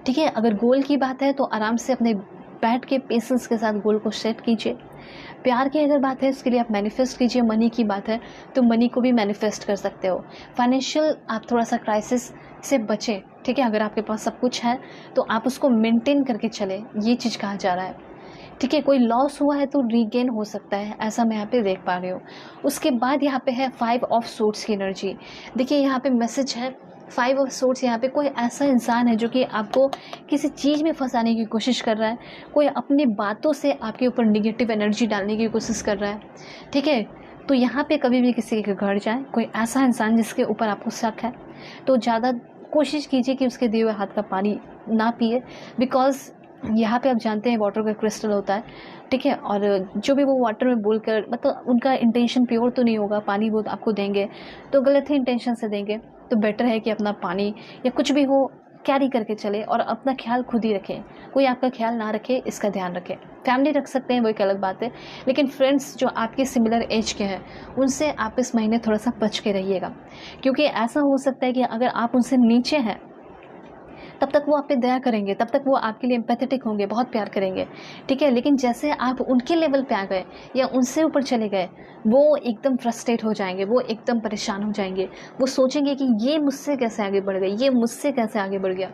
ठीक है, अगर गोल की बात है तो आराम से अपने बैठ के पेशेंस के साथ गोल को सेट कीजिए। प्यार की अगर बात है उसके लिए आप मैनिफेस्ट कीजिए। मनी की बात है तो मनी को भी मैनिफेस्ट कर सकते हो। फाइनेंशियल आप थोड़ा सा क्राइसिस से बचें। ठीक है, अगर आपके पास सब कुछ है तो आप उसको मेंटेन करके चले, ये चीज़ कहा जा रहा है। ठीक है, कोई लॉस हुआ है तो रीगेन हो सकता है, ऐसा मैं यहाँ पे देख पा रही हूँ। उसके बाद यहाँ पे है 5 ऑफ सोर्ड्स की एनर्जी। देखिए यहाँ पे मैसेज है 5 ऑफ सोर्ड्स। यहाँ पे कोई ऐसा इंसान है जो कि आपको किसी चीज़ में फंसाने की कोशिश कर रहा है, कोई अपनी बातों से आपके ऊपर निगेटिव एनर्जी डालने की कोशिश कर रहा है। ठीक है, तो यहाँ पे कभी भी किसी के घर जाए कोई ऐसा इंसान जिसके ऊपर आपको शक है तो ज़्यादा कोशिश कीजिए कि उसके दिए हुए हाथ का पानी ना पिए, बिकॉज़ यहाँ पे आप जानते हैं वाटर का क्रिस्टल होता है। ठीक है, और जो भी वो वाटर में बोलकर, मतलब उनका इंटेंशन प्योर तो नहीं होगा। पानी वो आपको देंगे तो गलत ही इंटेंशन से देंगे, तो बेटर है कि अपना पानी या कुछ भी हो कैरी करके चले और अपना ख्याल खुद ही रखें। कोई आपका ख्याल ना रखे, इसका ध्यान रखें। फैमिली रख सकते हैं, वो एक अलग बात है, लेकिन फ्रेंड्स जो आपके सिमिलर एज के हैं उनसे आप इस महीने थोड़ा सा बच के रहिएगा, क्योंकि ऐसा हो सकता है कि अगर आप उनसे नीचे हैं तब तक वो आप पे दया करेंगे, तब तक वो आपके लिए एम्पैथेटिक होंगे, बहुत प्यार करेंगे, ठीक है। लेकिन जैसे आप उनके लेवल पे आ गए या उनसे ऊपर चले गए, वो एकदम फ्रस्ट्रेट हो जाएंगे, वो एकदम परेशान हो जाएंगे, वो सोचेंगे कि ये मुझसे कैसे आगे बढ़ गई, ये मुझसे कैसे आगे बढ़ गया,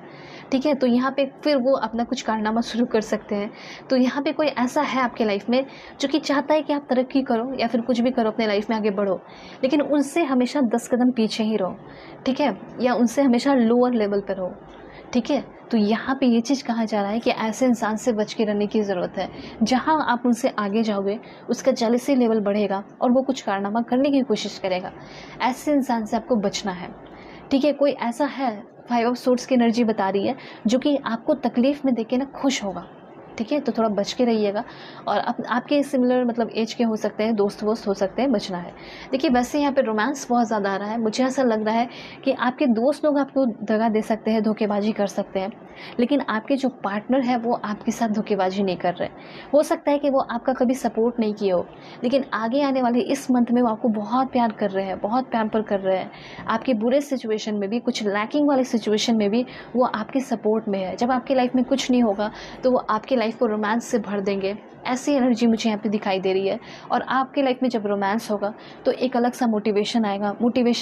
ठीक है। तो यहाँ पे फिर वो अपना कुछ कारनामा शुरू कर सकते हैं। तो यहाँ पे कोई ऐसा है आपके लाइफ में जो कि चाहता है कि आप तरक्की करो या फिर कुछ भी करो, अपने लाइफ में आगे बढ़ो, लेकिन उनसे हमेशा 10 कदम पीछे ही रहो, ठीक है, या उनसे हमेशा लोअर लेवल पर रहो, ठीक है। तो यहाँ पे ये चीज़ कहा जा रहा है कि ऐसे इंसान से बच के रहने की ज़रूरत है। जहाँ आप उनसे आगे जाओगे उसका जेलसी लेवल बढ़ेगा और वो कुछ कारनामा करने की कोशिश करेगा। ऐसे इंसान से आपको बचना है, ठीक है। कोई ऐसा है, 5 ऑफ सोर्ड्स की एनर्जी बता रही है, जो कि आपको तकलीफ़ में देख के ना खुश होगा, ठीक है। तो थोड़ा बच के रहिएगा। और आपके सिमिलर मतलब एज के हो सकते हैं, दोस्त वोस्त हो सकते हैं, बचना है। देखिए वैसे यहाँ पे रोमांस बहुत ज़्यादा आ रहा है। मुझे ऐसा लग रहा है कि आपके दोस्त लोग आपको दगा दे सकते हैं, धोखेबाजी कर सकते हैं, लेकिन आपके जो पार्टनर है वो आपके साथ धोखेबाजी नहीं कर रहे। हो सकता है कि वो आपका कभी सपोर्ट नहीं किया हो, लेकिन आगे आने वाले इस मंथ में वो आपको बहुत प्यार कर रहे हैं, बहुत पैम्पर कर रहे हैं। आपके बुरे सिचुएशन में भी, कुछ लैकिंग वाले सिचुएशन में भी वो आपके सपोर्ट में है। जब आपकी लाइफ में कुछ नहीं होगा तो वो आपकी लाइफ को रोमांस से भर देंगे। ऐसी एनर्जी मुझे यहाँ पे दिखाई दे रही है। और आपके लाइफ में जब रोमांस होगा तो एक अलग सा मोटिवेशन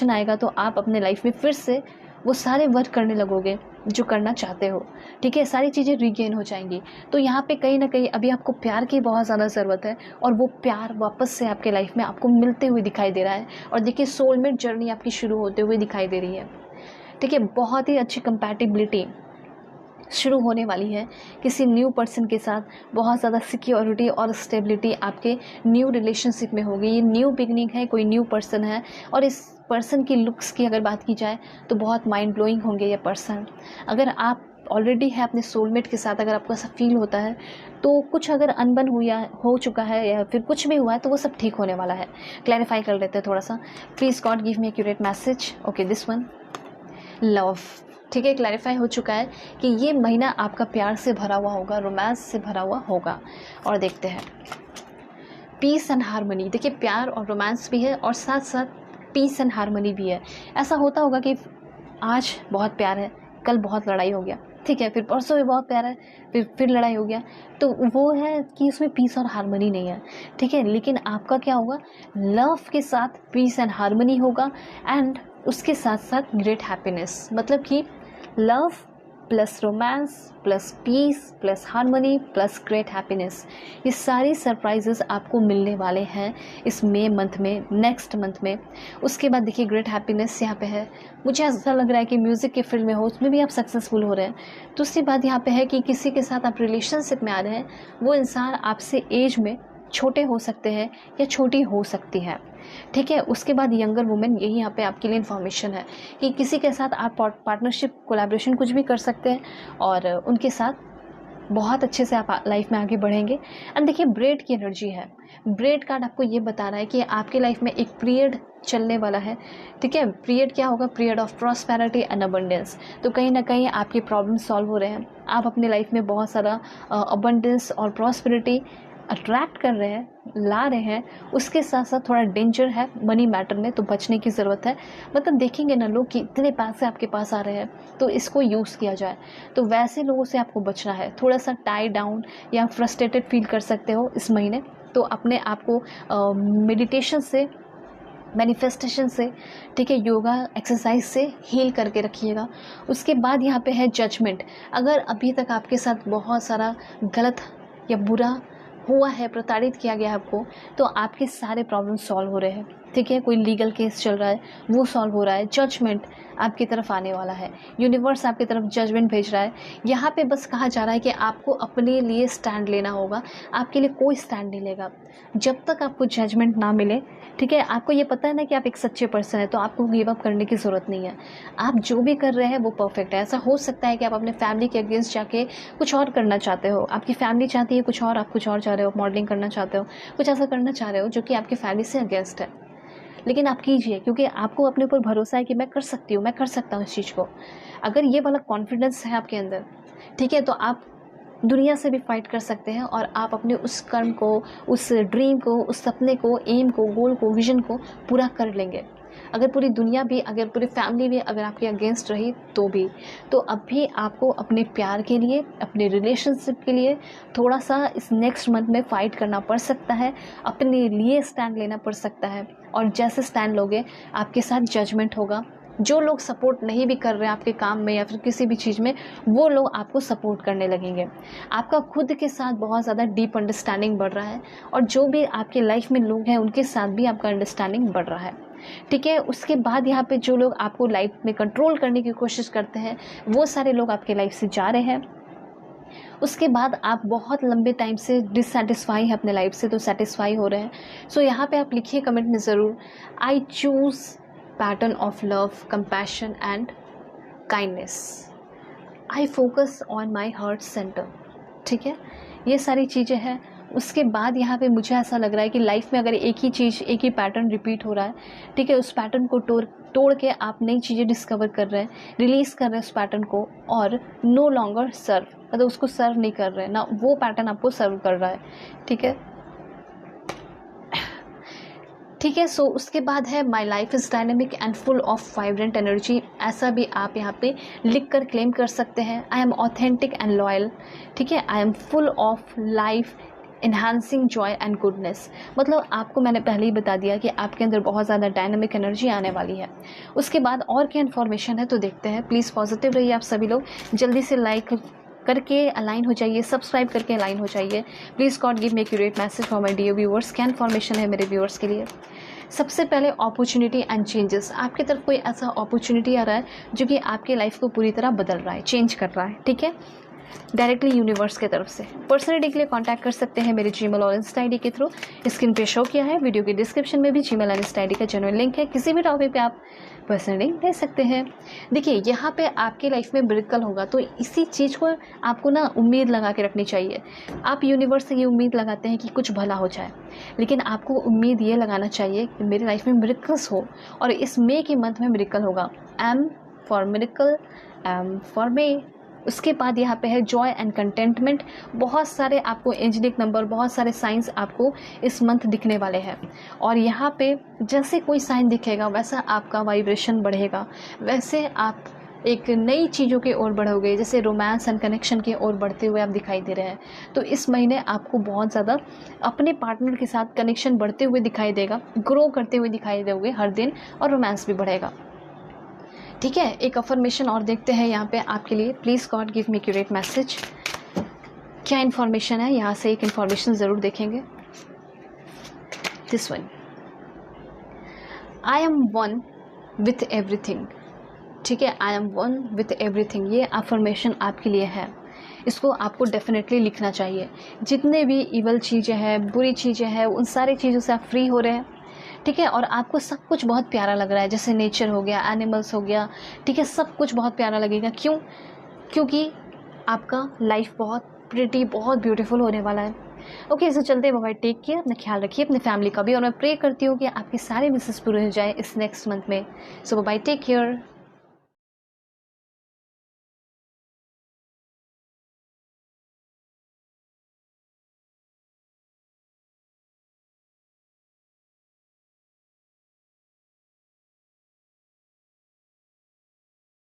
आएगा तो आप अपने लाइफ में फिर से वो सारे वर्क करने लगोगे जो करना चाहते हो, ठीक है। सारी चीज़ें रीगेन हो जाएंगी। तो यहाँ पे कहीं ना कहीं अभी आपको प्यार की बहुत ज़्यादा ज़रूरत है और वो प्यार वापस से आपके लाइफ में आपको मिलते हुए दिखाई दे रहा है। और देखिए सोलमेट जर्नी आपकी शुरू होते हुए दिखाई दे रही है, ठीक है। बहुत ही अच्छी कंपैटिबिलिटी शुरू होने वाली है किसी न्यू पर्सन के साथ। बहुत ज़्यादा सिक्योरिटी और स्टेबिलिटी आपके न्यू रिलेशनशिप में होगी। ये न्यू बिगनिंग है, कोई न्यू पर्सन है। और इस पर्सन की लुक्स की अगर बात की जाए तो बहुत माइंड ब्लोइंग होंगे ये पर्सन। अगर आप ऑलरेडी है अपने सोलमेट के साथ, अगर आपको ऐसा फील होता है तो कुछ अगर अनबन हो चुका है या फिर कुछ भी हुआ है तो वो सब ठीक होने वाला है। क्लैरिफाई कर लेते हैं थोड़ा सा। Please God give me accurate message. Okay, this one love, ठीक है। क्लैरिफाई हो चुका है कि ये महीना आपका प्यार से भरा हुआ होगा, रोमांस से भरा हुआ होगा। और देखते हैं पीस एंड हार्मनी। देखिए प्यार और रोमांस भी है और साथ साथ पीस एंड हार्मनी भी है। ऐसा होता होगा कि आज बहुत प्यार है, कल बहुत लड़ाई हो गया, ठीक है, फिर परसों भी बहुत प्यार है, फिर लड़ाई हो गया, तो वो है कि उसमें पीस और हार्मनी नहीं है, ठीक है। लेकिन आपका क्या होगा, लव के साथ पीस एंड हार्मनी होगा एंड उसके साथ साथ ग्रेट हैप्पीनेस। मतलब कि love plus romance plus peace plus harmony plus great happiness, ये सारी सरप्राइजेस आपको मिलने वाले हैं इस मई मंथ में, नेक्स्ट मंथ में। उसके बाद देखिए ग्रेट हैप्पीनेस यहाँ पे है। मुझे ऐसा लग रहा है कि म्यूज़िक के फील्ड में हो उसमें भी आप सक्सेसफुल हो रहे हैं। दूसरी बात यहाँ पे है कि किसी के साथ आप रिलेशनशिप में आ रहे हैं, वो इंसान आपसे एज में छोटे हो सकते हैं या छोटी हो सकती है, ठीक है। उसके बाद यंगर वुमेन, यही यहाँ पे आपके लिए इन्फॉर्मेशन है कि किसी के साथ आप पार्टनरशिप कोलैबोरेशन कुछ भी कर सकते हैं और उनके साथ बहुत अच्छे से आप लाइफ में आगे बढ़ेंगे। एंड देखिए ब्रेड की एनर्जी है। ब्रेड कार्ड आपको ये बता रहा है कि आपके लाइफ में एक पीरियड चलने वाला है, ठीक है। पीरियड क्या होगा, period of prosperity and abundance. तो कहीं ना कहीं आपके प्रॉब्लम सॉल्व हो रहे हैं, आप अपने लाइफ में बहुत सारा अबंडेंस और प्रॉस्पेरिटी अट्रैक्ट कर रहे हैं, ला रहे हैं। उसके साथ साथ थोड़ा डेंजर है मनी मैटर में, तो बचने की ज़रूरत है। मतलब देखेंगे ना लोग कि इतने पैसे आपके पास आ रहे हैं तो इसको यूज़ किया जाए, तो वैसे लोगों से आपको बचना है। थोड़ा सा टाई डाउन या फ्रस्ट्रेटेड फील कर सकते हो इस महीने, तो अपने आप को मेडिटेशन से, मैनिफेस्टेशन से, ठीक है, योगा एक्सरसाइज से हील करके रखिएगा। उसके बाद यहाँ पे है जजमेंट। अगर अभी तक आपके साथ बहुत सारा गलत या बुरा हुआ है, प्रताड़ित किया गया है आपको, तो आपके सारे प्रॉब्लम सॉल्व हो रहे हैं, ठीक है। कोई लीगल केस चल रहा है वो सॉल्व हो रहा है। जजमेंट आपकी तरफ आने वाला है, यूनिवर्स आपकी तरफ जजमेंट भेज रहा है। यहाँ पे बस कहा जा रहा है कि आपको अपने लिए स्टैंड लेना होगा। आपके लिए कोई स्टैंड नहीं लेगा जब तक आपको जजमेंट ना मिले, ठीक है। आपको ये पता है ना कि आप एक सच्चे पर्सन है, तो आपको गिव अप करने की ज़रूरत नहीं है। आप जो भी कर रहे हैं वो परफेक्ट है। ऐसा हो सकता है कि आप अपने फैमिली के अगेंस्ट जाके कुछ और करना चाहते हो, आपकी फैमिली चाहती है कुछ और, आप कुछ और चाह रहे हो, मॉडलिंग करना चाहते हो, कुछ ऐसा करना चाह रहे हो जो कि आपकी फैमिली से अगेंस्ट है, लेकिन आप कीजिए क्योंकि आपको अपने ऊपर भरोसा है कि मैं कर सकती हूँ, मैं कर सकता हूँ इस चीज़ को। अगर ये वाला कॉन्फिडेंस है आपके अंदर, ठीक है, तो आप दुनिया से भी फाइट कर सकते हैं और आप अपने उस कर्म को, उस ड्रीम को, उस सपने को, एम को, गोल को, विजन को पूरा कर लेंगे। अगर पूरी दुनिया भी, अगर पूरी फैमिली भी अगर आपके अगेंस्ट रही तो भी, तो अब भी आपको अपने प्यार के लिए, अपने रिलेशनशिप के लिए थोड़ा सा इस नेक्स्ट मंथ में फ़ाइट करना पड़ सकता है, अपने लिए स्टैंड लेना पड़ सकता है। और जैसे स्टैंड लोगे आपके साथ जजमेंट होगा। जो लोग सपोर्ट नहीं भी कर रहे हैं आपके काम में या फिर किसी भी चीज़ में, वो लोग आपको सपोर्ट करने लगेंगे। आपका खुद के साथ बहुत ज़्यादा डीप अंडरस्टैंडिंग बढ़ रहा है और जो भी आपके लाइफ में लोग हैं उनके साथ भी आपका अंडरस्टैंडिंग बढ़ रहा है, ठीक है। उसके बाद यहाँ पे जो लोग आपको लाइफ में कंट्रोल करने की कोशिश करते हैं वो सारे लोग आपके लाइफ से जा रहे हैं। उसके बाद आप बहुत लंबे टाइम से डिससेटिस्फाई हैं अपने लाइफ से, तो सेटिस्फाई हो रहे हैं। सो यहाँ पे आप लिखिए कमेंट में ज़रूर, I choose pattern of love, compassion and kindness, I focus on my heart centre, ठीक है। ये सारी चीज़ें हैं। उसके बाद यहाँ पे मुझे ऐसा लग रहा है कि लाइफ में अगर एक ही चीज़, एक ही पैटर्न रिपीट हो रहा है, ठीक है, उस पैटर्न को तोड़ के आप नई चीज़ें डिस्कवर कर रहे हैं, रिलीज़ कर रहे हैं उस पैटर्न को, और नो लॉन्गर सर्व, मतलब उसको सर्व नहीं कर रहे हैं ना, वो पैटर्न आपको सर्व कर रहा है, ठीक है, ठीक है। सो उसके बाद है my life is dynamic and full of vibrant energy, ऐसा भी आप यहाँ पे लिख कर क्लेम कर सकते हैं। I am authentic and loyal, ठीक है। I am full of life enhancing Joy and goodness, मतलब आपको मैंने पहले ही बता दिया कि आपके अंदर बहुत ज़्यादा डायनामिक एनर्जी आने वाली है। उसके बाद और क्या इन्फॉर्मेशन है तो देखते हैं। प्लीज़ पॉजिटिव रहिए आप सभी लोग, जल्दी से लाइक करके अलाइन हो जाइए, सब्सक्राइब करके अलाइन हो जाइए। Please God give me accurate message for my dear viewers. क्या इन्फॉर्मेशन है मेरे व्यूअर्स के लिए? सबसे पहले अपॉर्चुनिटी एंड चेंजेस, आपकी तरफ कोई ऐसा अपॉर्चुनिटी आ रहा है जो कि आपके लाइफ को पूरी तरह बदल रहा है, चेंज कर रहा है, ठीक है, डायरेक्टली यूनिवर्स के तरफ से। पर्सनली के लिए कांटेक्ट कर सकते हैं मेरे जीमेल और इंस्टा आईडी के थ्रू, स्क्रीन पे शो किया है, वीडियो के डिस्क्रिप्शन में भी जीमेल और इंस्टा आईडी का जेन्युइन लिंक है। किसी भी टॉपिक पे आप पर्सनली ले सकते हैं। देखिए यहाँ पे आपके लाइफ में मिरेकल होगा, तो इसी चीज़ को आपको ना उम्मीद लगा के रखनी चाहिए। आप यूनिवर्स से ये उम्मीद लगाते हैं कि कुछ भला हो जाए, लेकिन आपको उम्मीद ये लगाना चाहिए कि मेरी लाइफ में मिरेकल्स हो, और इस मई के मंथ में मिरेकल होगा। M for miracle, M for May. उसके बाद यहाँ पे है जॉय एंड कंटेंटमेंट, बहुत सारे आपको एंजेलिक नंबर, बहुत सारे साइंस आपको इस मंथ दिखने वाले हैं। और यहाँ पे जैसे कोई साइन दिखेगा वैसा आपका वाइब्रेशन बढ़ेगा, वैसे आप एक नई चीज़ों की ओर बढ़ोगे, जैसे रोमांस एंड कनेक्शन की ओर बढ़ते हुए आप दिखाई दे रहे हैं। तो इस महीने आपको बहुत ज़्यादा अपने पार्टनर के साथ कनेक्शन बढ़ते हुए दिखाई देगा, ग्रो करते हुए दिखाई दोगे हर दिन, और रोमांस भी बढ़ेगा, ठीक है। एक अफर्मेशन और देखते हैं यहाँ पे आपके लिए। Please God give me accurate message, क्या इन्फॉर्मेशन है यहाँ से? एक इन्फॉर्मेशन ज़रूर देखेंगे, this one, I am one with everything, ठीक है, I am one with everything, ये अफर्मेशन आपके लिए है। इसको आपको डेफिनेटली लिखना चाहिए। जितने भी इवल चीज़ें हैं, बुरी चीज़ें हैं, उन सारी चीज़ों से आप फ्री हो रहे हैं, ठीक है। और आपको सब कुछ बहुत प्यारा लग रहा है, जैसे नेचर हो गया, एनिमल्स हो गया, ठीक है, सब कुछ बहुत प्यारा लगेगा। क्यों? क्योंकि आपका लाइफ बहुत प्रिटी, बहुत ब्यूटीफुल होने वाला है। ओके, सो चलते हैं, बाय, टेक केयर, अपना ख्याल रखिए, अपने फैमिली का भी, और मैं प्रे करती हूँ कि आपके सारे विशेस पूरे हो जाए इस नेक्स्ट मंथ में। सो बाय, टेक केयर।